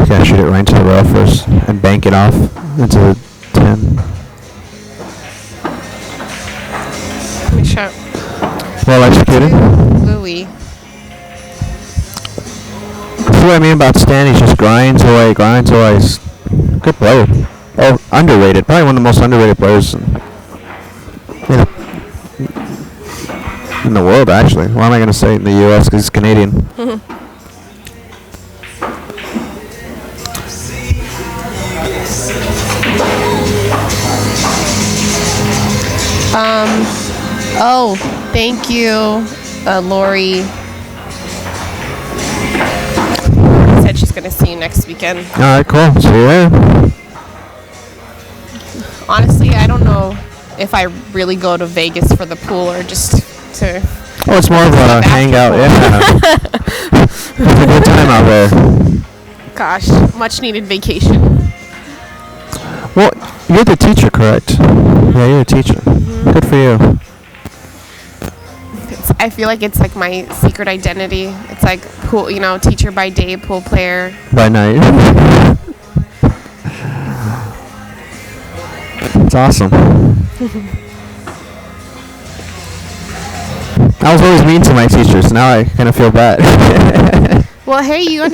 Yeah, shoot it right into the rail first and bank it off into the 10. Good shot. Well executed. Louis. See what I mean about Stan? He just grinds away, grinds away. He's a good player. Oh, underrated. Probably one of the most underrated players in the world, actually. Why am I going to say in the U.S. because he's Canadian? Oh, thank you, Lori. Said she's gonna see you next weekend. All right, cool. See you there. Honestly, I don't know if I really go to Vegas for the pool or just to. Oh, it's more of a hangout. Yeah. It's a good time out there. Gosh, much needed vacation. Well, you're the teacher, correct? Yeah, you're a teacher. Good for you. I feel like it's like my secret identity. It's like pool, teacher by day, pool player. By night. It's awesome. I was always mean to my teachers. Now I kind of feel bad. Well, hey, you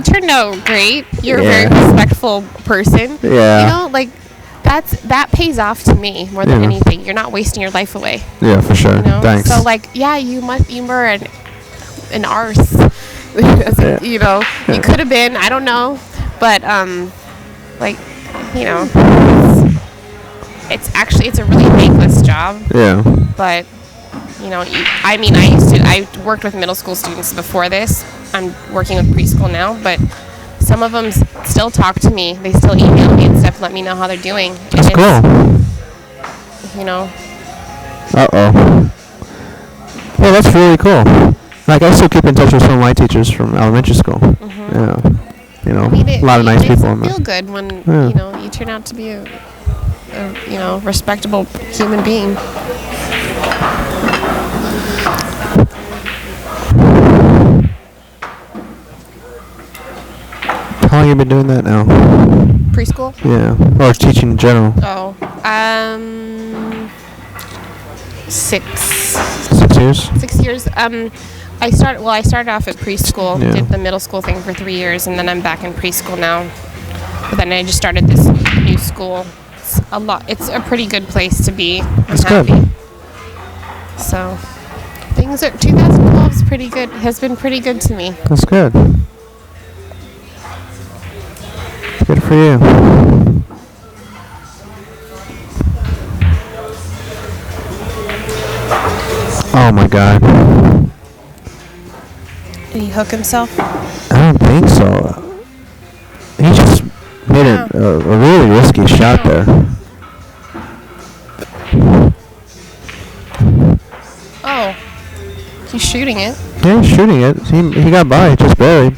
turned out great. You're Yeah. a very respectful person. Yeah. That pays off to me more than Yeah. anything. You're not wasting your life away. Yeah, for sure. Thanks. So you were an arse. You could have been. I don't know, but it's a really thankless job. Yeah. But I worked with middle school students before this. I'm working with preschool now, but some of them still talk to me. They still email me and stuff, let me know how they're doing. That's cool. Uh-oh. Well, that's really cool. Like, I still keep in touch with some of my teachers from elementary school. Yeah. A lot of nice people in It there. feel good when, Yeah. you turn out to be a respectable human being. How long have you been doing that now? Preschool? Yeah. Or teaching in general? Oh, 6 6 years? 6 years. I started off at preschool, Yeah. did the middle school thing for 3 years, and then I'm back in preschool now. But then I just started this new school. It's a pretty good place to be. I'm happy. Good. So, 2012 is pretty good. Has been pretty good to me. That's good. Good for you. Oh my God. Did he hook himself? I don't think so. He just made a really risky shot there. Oh, he's shooting it. Yeah, he's shooting it. He got by, just barely.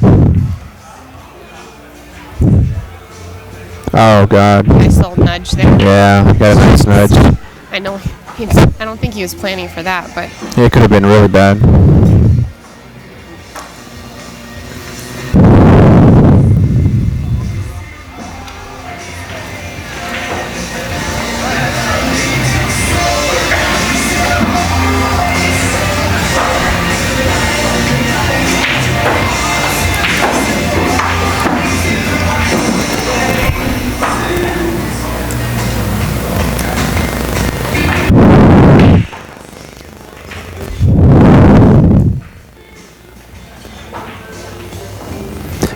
Oh God. Nice little nudge there. Yeah, got a nice nudge. I know. I don't think he was planning for that, but It could have been really bad.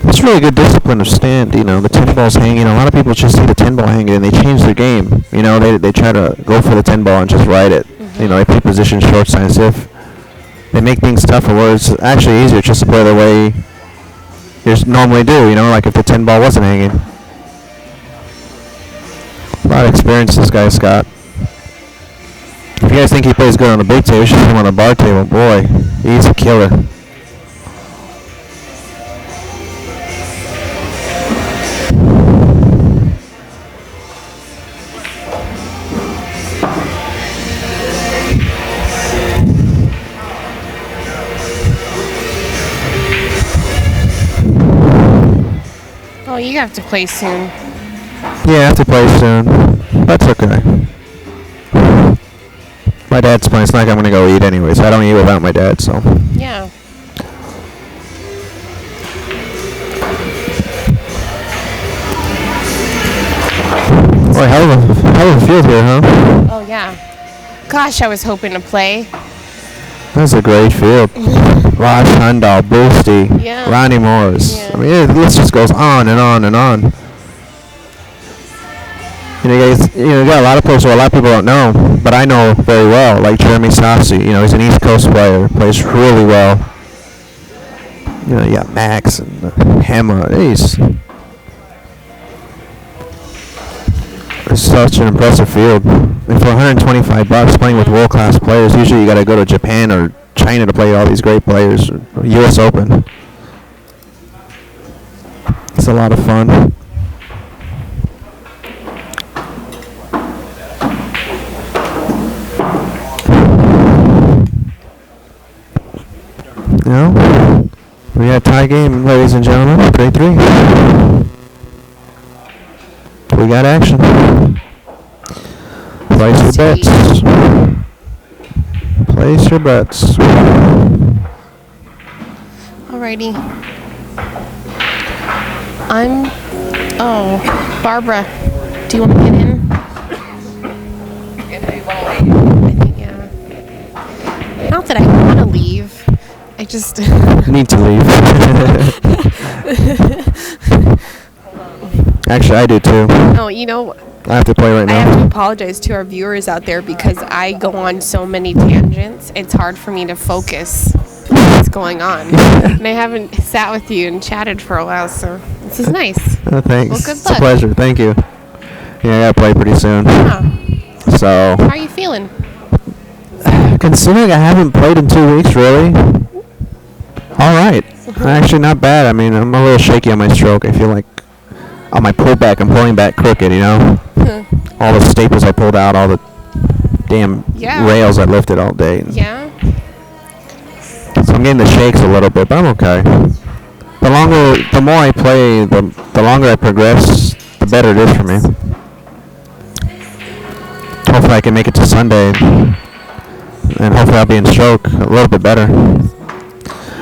It's really good discipline of stand. The 10 ball's hanging. A lot of people just see the 10 ball hanging and they change their game. They try to go for the 10 ball and just ride it. They play position short side as if they make things tougher. Where it's actually easier just to play the way you normally do. Like if the 10 ball wasn't hanging. A lot of experience this guy's got. If you guys think he plays good on the big table, you should put him on the bar table. Boy, he's a killer. you have to play soon. Yeah, I have to play soon. That's okay. My dad's playing. It's not like I'm going to go eat anyways. I don't eat without my dad, so. Yeah. Boy, hell of a field here, huh? Oh, yeah. Gosh, I was hoping to play. That's a great field. Raj Handal, Boosty, Yeah. Ronnie Morris. Yeah. I mean, the list just goes on and on and on. You got a lot of players who a lot of people don't know, but I know very well, like Jeremy Sofsey. He's an East Coast player, plays really well. You got Max and Hammer. It's such an impressive field. And for $125 playing with world-class players, usually you got to go to Japan or China to play all these great players. U.S. Open. It's a lot of fun. We got a tie game, ladies and gentlemen. Grade 3. We got action. Place your bets. Place your bets. Alrighty. Barbara, do you want to get in? I think, yeah. Not that I want to leave. I just Need to leave. Actually, I do too. no, I have to play right I have to now. apologize to our viewers out there because I go on so many tangents. It's hard for me to focus on what's going on. And I haven't sat with you and chatted for a while, so this is nice. Thanks. Well, good It's a luck. pleasure. Thank you. Yeah, I gotta play pretty soon. Huh. So, How are you feeling? considering I haven't played in 2 weeks, really, all right. Actually, not bad. I mean, I'm a little shaky on my stroke. I feel like on my pullback, I'm pulling back crooked, All the staples I pulled out, all the damn Yeah. rails I lifted all day. Yeah? So I'm getting the shakes a little bit, but I'm okay. The more I play, the longer I progress, the better it is for me. Hopefully I can make it to Sunday, and hopefully I'll be in stroke a little bit better.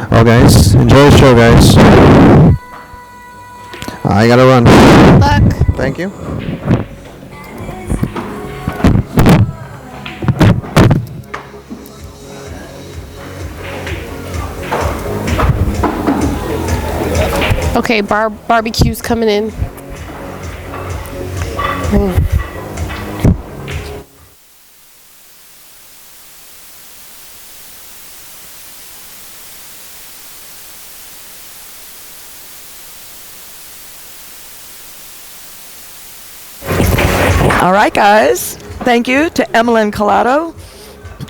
Well, guys, enjoy the show, guys. I gotta run. Good luck. Thank you. Okay, barbecue's coming in. All right, guys. Thank you to Emylin Callado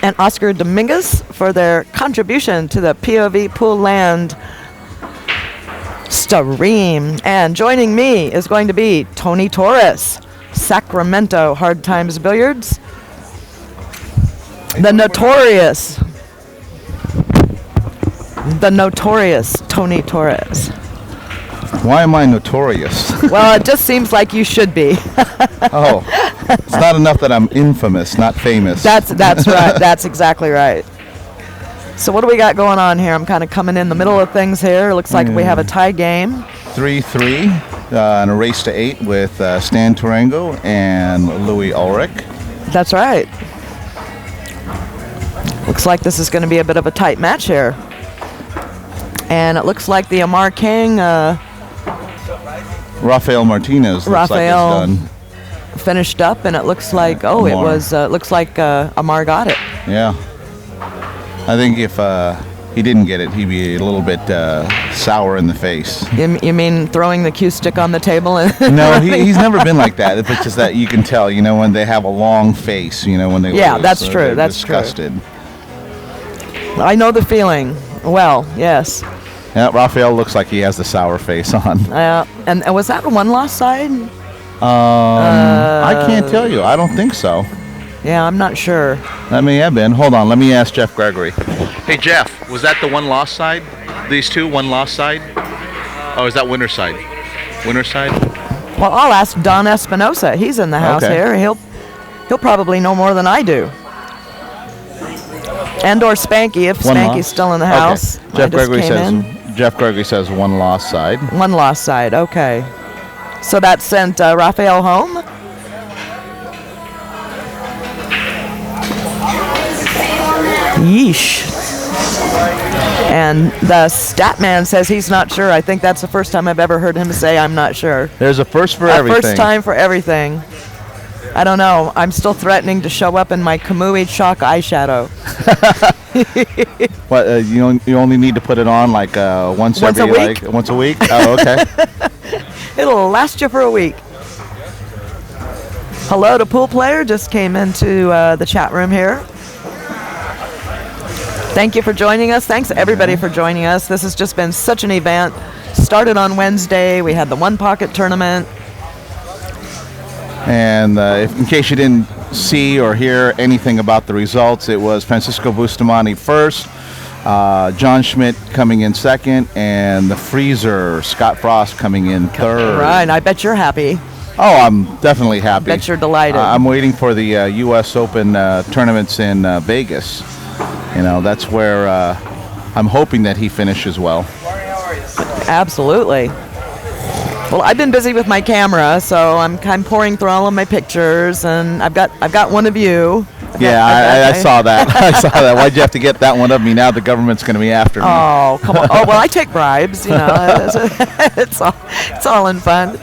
and Oscar Dominguez for their contribution to the POV Pool Land stream. And joining me is going to be Tony Torres, Sacramento Hard Times Billiards, the notorious Tony Torres. Why am I notorious? Well, it just seems like you should be. Oh, it's not enough that I'm infamous, not famous. That's right. That's exactly right. So what do we got going on here? I'm kind of coming in the middle of things here. Looks like we have a tie game. 3-3 and a race to 8 with Stan Tourangeau and Louis Ulrich. That's right. Looks like this is going to be a bit of a tight match here. And it looks like the Amar King, Rafael Martinez looks Rafael like it's done. finished up, and it looks like looks like Amar got it. Yeah. I think if he didn't get it, he'd be a little bit sour in the face. You mean throwing the cue stick on the table? And No, he's never been like that. It's just that you can tell, when they have a long face, when they Yeah, lose, that's true, they're that's true. disgusted. I know the feeling. Well, yes. Yeah, Rafael looks like he has the sour face on. And was that a one-loss side? I can't tell you. I don't think so. Yeah, I'm not sure. That may have been. Hold on. Let me ask Jeff Gregory. Hey, Jeff, was that the one loss side? These two, one loss side? Oh, is that winner side? Winner side? Well, I'll ask Don Espinosa. He's in the house Okay. here. He'll probably know more than I do. And/or Spanky, if One Spanky's loss. still in the Okay. house. I Jeff just Gregory came says. in. Jeff Gregory says one loss side. One lost side. Okay. So that sent Raphael home. Yeesh. And the stat man says he's not sure. I think that's the first time I've ever heard him say I'm not sure. There's a first for A everything. first time for everything. I don't know. I'm still threatening to show up in my Kamui chalk eyeshadow. What you only need to put it on like once Once a every week? like once a week. Oh, okay. It'll last you for a week. Hello to Pool Player. Just came into the chat room here. Thank you for joining us. Thanks everybody for joining us. This has just been such an event. Started on Wednesday. We had the One Pocket tournament. And in case you didn't see or hear anything about the results, it was Francisco Bustamante first, John Schmidt coming in second, and the freezer, Scott Frost, coming in third. Right. I bet you're happy. Oh, I'm definitely happy. Bet you're delighted. I'm waiting for the U.S. Open tournaments in Vegas. You know, that's where I'm hoping that he finishes well. Absolutely. Well, I've been busy with my camera, so I'm pouring through all of my pictures, and I've got one of you. I saw that. I saw that. Why'd you have to get that one of me? Now the government's going to be after me. Oh, come on. Oh, well, I take bribes, you know. It's all in fun.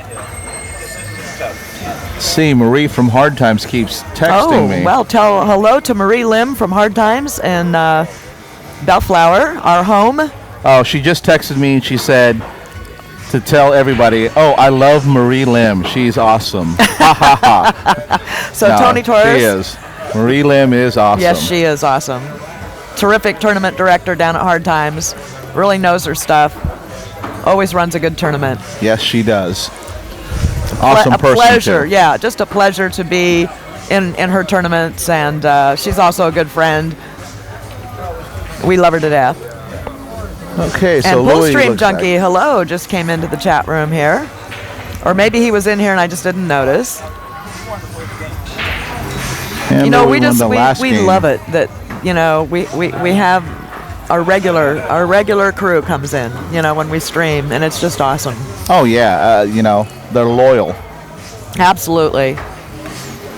See, Marie from Hard Times keeps texting me. Well, tell hello to Marie Lim from Hard Times and Bellflower, our home. Oh, she just texted me and she said to tell everybody, oh, I love Marie Lim. She's awesome. Ha ha ha. So No, Tony Torres. She is. Marie Lim is awesome. Yes, she is awesome. Terrific tournament director down at Hard Times. Really knows her stuff. Always runs a good tournament. Yes, she does. Awesome A person, pleasure, too. yeah, just a pleasure to be in her tournaments, and she's also a good friend. We love her to death. Okay, so And Louis Bullstream looks Junkie, like- hello, just came into the chat room here. Or maybe he was in here and I just didn't notice. And You know, Louis we won just the last we game. love it that, you know, we have our regular crew comes in, you know, when we stream, and it's just awesome. Oh yeah, you know, they're loyal. Absolutely.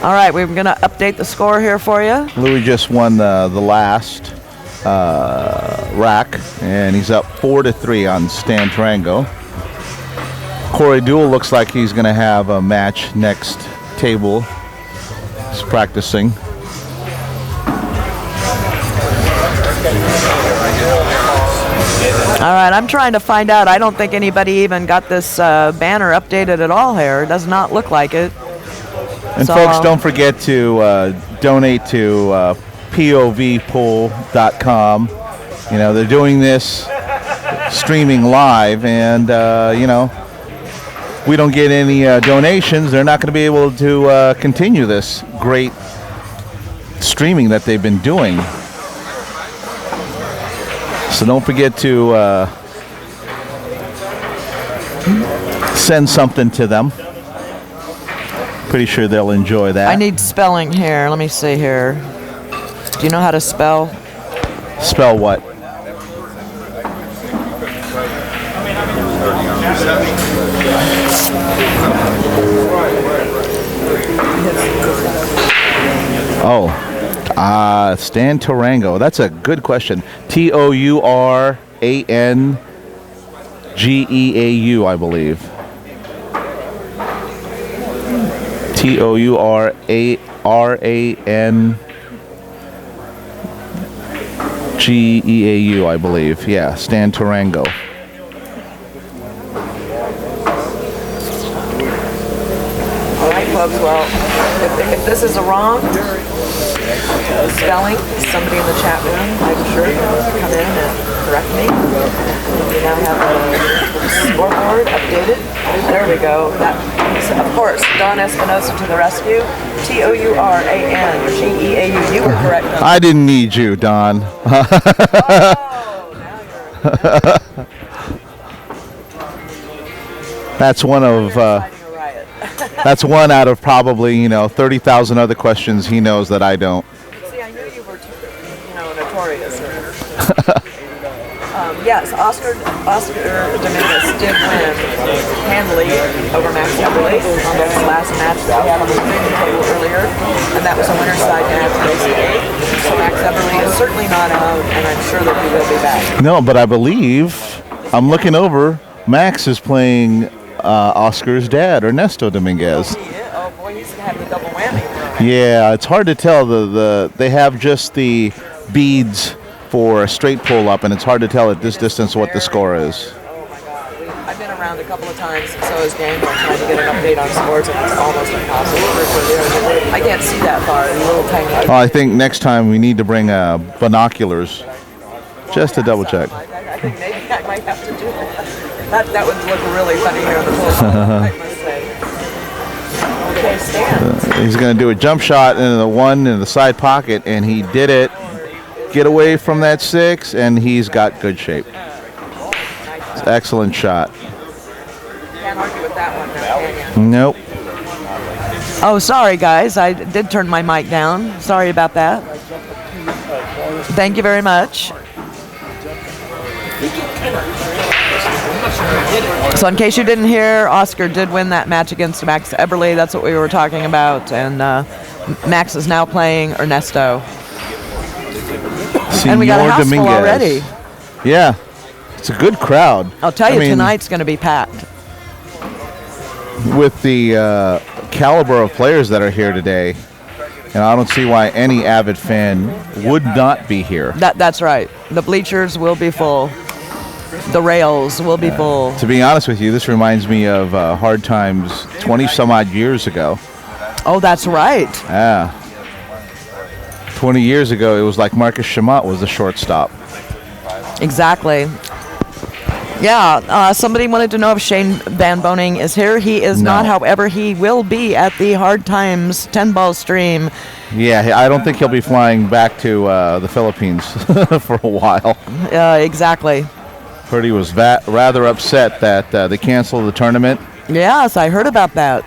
All right, we're going to update the score here for you. Louis just won the last rack, and he's up 4-3 on Stan Tourangeau. Corey Duell looks like he's going to have a match next table. He's practicing. All right, I'm trying to find out. I don't think anybody even got this banner updated at all here. It does not look like it. And So- folks, don't forget to donate to povpool.com. You know, they're doing this streaming live, and you know, we don't get any donations. They're not going to be able to continue this great streaming that they've been doing. So don't forget to send something to them. Pretty sure they'll enjoy that. I need spelling here. Let me see here. Do you know how to spell? Spell what? Oh, Stan Tourangeau. That's a good question. Tourangeau, I believe. Tourangeau, I believe. Yeah, Stan Tourangeau. All right, folks. Well, if this is a wrong spelling, somebody in the chat room, I'm sure, will come in and correct me. We now have the scoreboard updated. There we go. That, of course, Don Espinosa to the rescue. Tourangeau. You were correct. I didn't need you, Don. That's one of that's one out of probably 30,000 other questions he knows that I don't. See, I knew you were, notorious. Yes, Oscar Dominguez did win handily over Max Everly on this last match that we had on the training table earlier, and that was a winner's side match, basically. So Max Everly is certainly not out, and I'm sure that he will be back. No, but I believe I'm looking over. Max is playing Oscar's dad, Ernesto Dominguez. Oh boy, he's gonna have the double whammy. Yeah, it's hard to tell. They have just the beads for a straight pull up, and it's hard to tell at this distance what the score is. Oh my God, I've been around a couple of times, so is Daniel, trying to get an update on scores, and it's almost impossible. I can't see that far. It's a little tiny. Well, I think next time we need to bring binoculars just to double check. I think maybe I might have to do that. That would look really funny here on the pool, I must say. Okay, Stan. He's going to do a jump shot into the one in the side pocket, and he did it. Get away from that 6, and he's got good shape. It's an excellent shot. Can't argue with that one, can you? Nope. Oh, sorry, guys. I did turn my mic down. Sorry about that. Thank you very much. So in case you didn't hear, Oscar did win that match against Max Eberle. That's what we were talking about. And Max is now playing Ernesto. And we got a house full already. Yeah. It's a good crowd. I'll tell you, tonight's going to be packed. With the caliber of players that are here today, and I don't see why any avid fan would not be here. That's right. The bleachers will be full. The rails will be full. To be honest with you, this reminds me of Hard Times 20-some-odd years ago. Oh, that's right. Yeah. 20 years ago, it was like Marcus Chamat was the shortstop. Exactly. Yeah, somebody wanted to know if Shane Van Boning is here. He is not, however, he will be at the Hard Times 10-ball stream. Yeah, I don't think he'll be flying back to the Philippines for a while. Exactly. Heard he was rather upset that they canceled the tournament. Yes, I heard about that.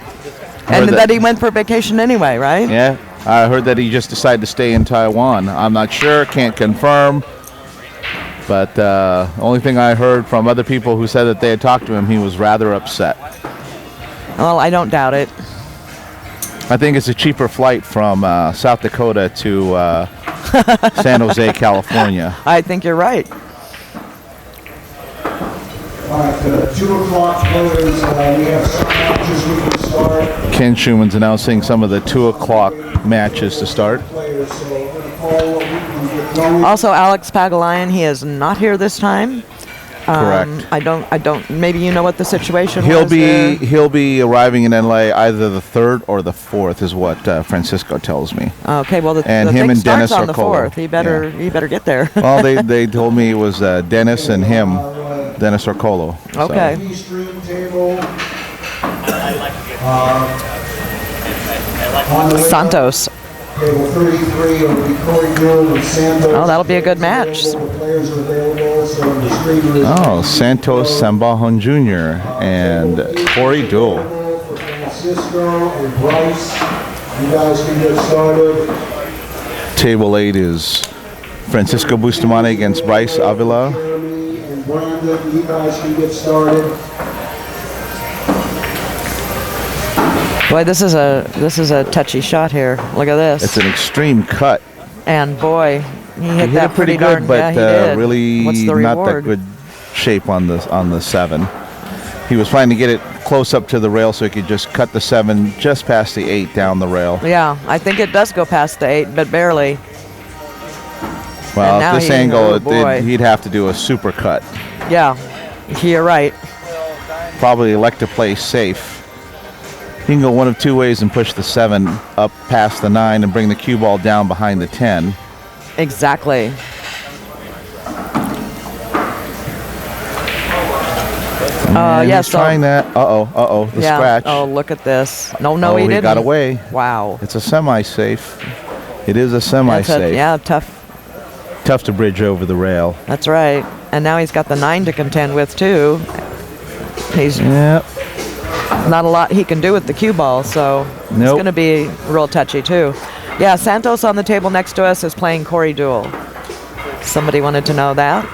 And that he went for vacation anyway, right? Yeah, I heard that he just decided to stay in Taiwan. I'm not sure, can't confirm. But the only thing I heard from other people who said that they had talked to him, he was rather upset. Well, I don't doubt it. I think it's a cheaper flight from South Dakota to San Jose, California. I think you're right. All right, 2 o'clock players, we have some matches we can start. Ken Schumann's announcing some of the 2 o'clock matches to start. Players, so we're going to call what we can get going. Also, Alex Pagalayan, he is not here this time. Correct. I don't. Maybe you know what the situation He'll was there. He'll be arriving in LA either the 3rd or the 4th, is what Francisco tells me. Okay, well, the and the him thing and starts Dennis on are the Colo. 4th. He better get there. Well, they told me it was Dennis and him, Dennis Orcolo. Okay. TV stream table. Santos. Table 33 will be Corey Gould and Santos. Oh, that'll be a good match. Players are available, so the streamer is Oh, Santos Sambajon Jr. and Corey Duell. for Francisco and Bryce. You guys can get started. Table 8 is Francisco Bustamante against Bryce Avila. Jeremy and Brandon, you guys can get started. Boy, this is a touchy shot here. Look at this. It's an extreme cut. And boy, he hit He hit that it pretty darn, good, but yeah, he did. really What's the not that reward? good shape on the 7. He was trying to get it close up to the rail so he could just cut the 7 just past the 8 down the rail. Yeah, I think it does go past the 8, but barely. Well, now at this he- angle, oh, boy. he'd have to do a super cut. Yeah, you're right. Probably elect to play safe. He can go one of 2 ways and push the 7 up past the 9 and bring the cue ball down behind the 10. Exactly. And yeah, he's trying that. The yeah. scratch. Oh, look at this. No, He he didn't. got away. Wow. It's a semi-safe. It is a That's semi-safe. yeah, tough. Tough to bridge over the rail. That's right. And now he's got the 9 to contend with too. He's Yep. not a lot he can do with the cue ball, so it's Nope. going to be real touchy too. Yeah, Santos on the table next to us is playing Corey Duel. Somebody wanted to know that.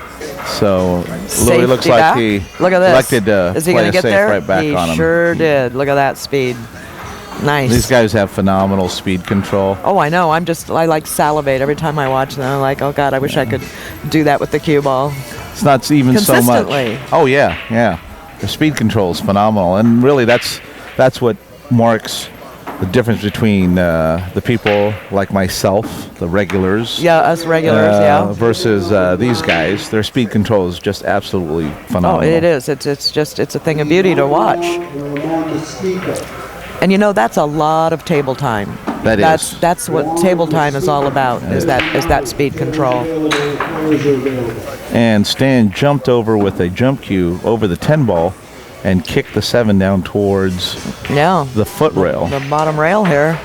So Louis Safety looks like back. he Look at this. elected to Is he play gonna a get safe there? right back He on him. sure did. Look at that speed. Nice. These guys have phenomenal speed control. Oh, I know. I like salivate every time I watch them. I'm like, oh God, I wish I could do that with the cue ball. It's not even so much. Consistently. Oh yeah. The speed control is phenomenal, and really that's what marks the difference between the people like myself, the regulars. Yeah, us regulars. Yeah. Versus these guys. Their speed control is just absolutely phenomenal. Oh, it is. It's a thing of beauty to watch. Ramon Mesquita. And that's a lot of table time. That's what table time is all about. Is that speed control. And Stan jumped over with a jump cue over the 10 ball and kicked the 7 down towards the foot rail. The bottom rail here,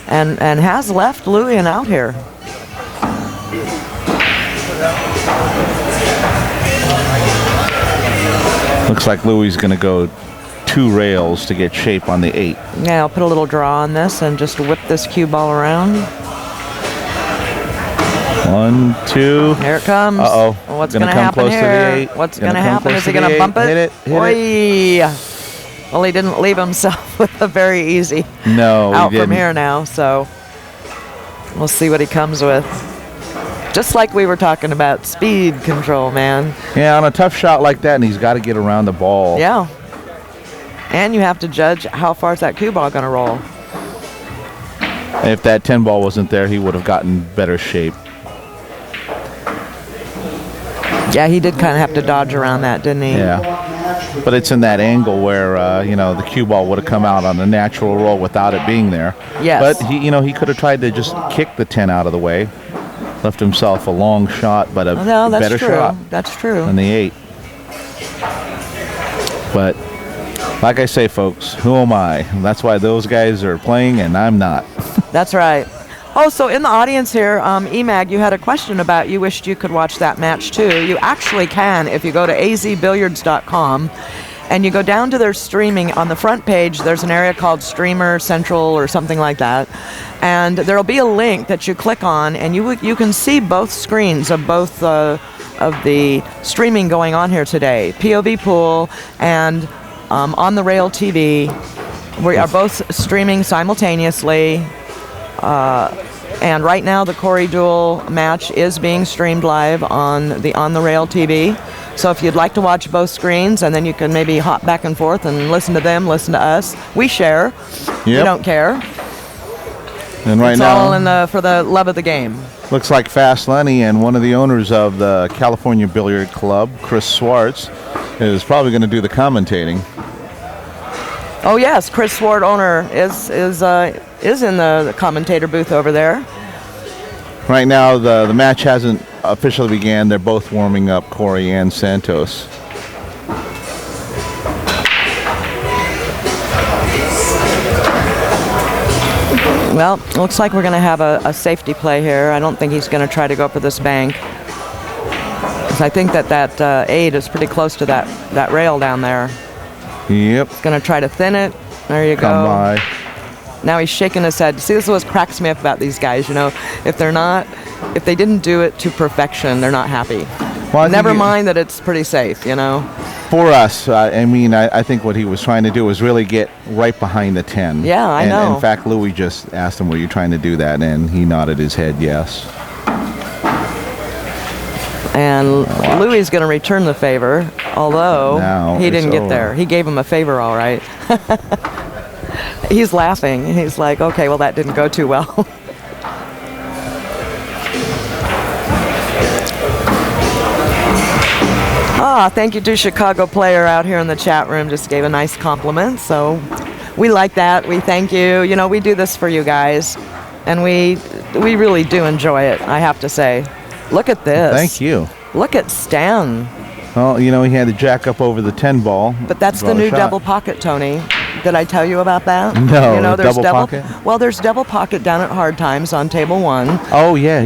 and has left Louis and out here. Looks like Louis is going to go 2 rails to get shape on the 8. Yeah, I'll put a little draw on this and just whip this cue ball around. 1, 2. Here it comes. Uh-oh. What's Gonna going to come happen close to the here? 8. What's Gonna going to come happen? close Is he to going the to bump 8. it? Hit it. Oy. Well, he didn't leave himself with a very easy No, he out from didn't. here now, so we'll see what he comes with. Just like we were talking about speed control, man. Yeah, on a tough shot like that, and he's got to get around the ball. Yeah. And you have to judge how far is that cue ball going to roll. If that 10 ball wasn't there, he would have gotten better shape. Yeah, he did kind of have to dodge around that, didn't he? Yeah. But it's in that angle where, the cue ball would have come out on a natural roll without it being there. Yes. But, he could have tried to just kick the 10 out of the way. Left himself a long shot, but a No, that's better true. shot That's true. than the 8. But, like I say, folks, who am I? That's why those guys are playing and I'm not. That's right. Oh, so in the audience here, EMAG, you had a question about you wished you could watch that match too. You actually can if you go to azbilliards.com and you go down to their streaming. On the front page, there's an area called Streamer Central or something like that. And there'll be a link that you click on, and you can see both screens of both of the streaming going on here today. POV Pool and On the Rail TV. We are both streaming simultaneously. And right now the Corey Duel match is being streamed live on the Rail TV. So if you'd like to watch both screens, and then you can maybe hop back and forth and listen to them, listen to us. We share. We don't care. And right It's now, all for the love of the game. looks like Fast Lenny and one of the owners of the California Billiard Club, Chris Swartz, is probably going to do the commentating. Oh yes, Chris Swart, owner, is in the commentator booth over there. Right now, the match hasn't officially began. They're both warming up, Corey and Santos. Well, looks like we're going to have a safety play here. I don't think he's going to try to go for this bank. 'Cause I think that 8 is pretty close to that rail down there. Yep. He's going to try to thin it. There you Come go. by. Now he's shaking his head. See, this is what cracks me up about these guys. If they didn't do it to perfection, they're not happy. Well, I Never think mind that it's pretty safe, For us, I think what he was trying to do was really get right behind the 10. Yeah, I know. In fact, Louis just asked him, were you trying to do that? And he nodded his head yes. And Louis is going to return the favor, although Now he it's didn't get over. there. He gave him a favor, all right. He's laughing. He's like, okay, well, that didn't go too well. Thank you to Chicago Player out here in the chat room. Just gave a nice compliment. So we like that. We thank you. We do this for you guys. And we really do enjoy it, I have to say. Look at this. Thank you. Look at Stan. Well, he had to jack up over the 10 ball. But that's Draw the a new shot. double pocket, Tony. Did I tell you about that? No, the there's double pocket? Well, there's double pocket down at Hard Times on table 1. Oh, yeah.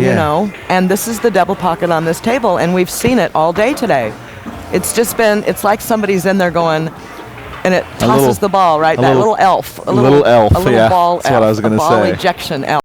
And this is the double pocket on this table, and we've seen it all day today. It's like somebody's in there going, and it A little- tosses the ball, right? a That little- little elf. a little elf, A little yeah, ball that's what I was elf, gonna a ball say. ejection elf.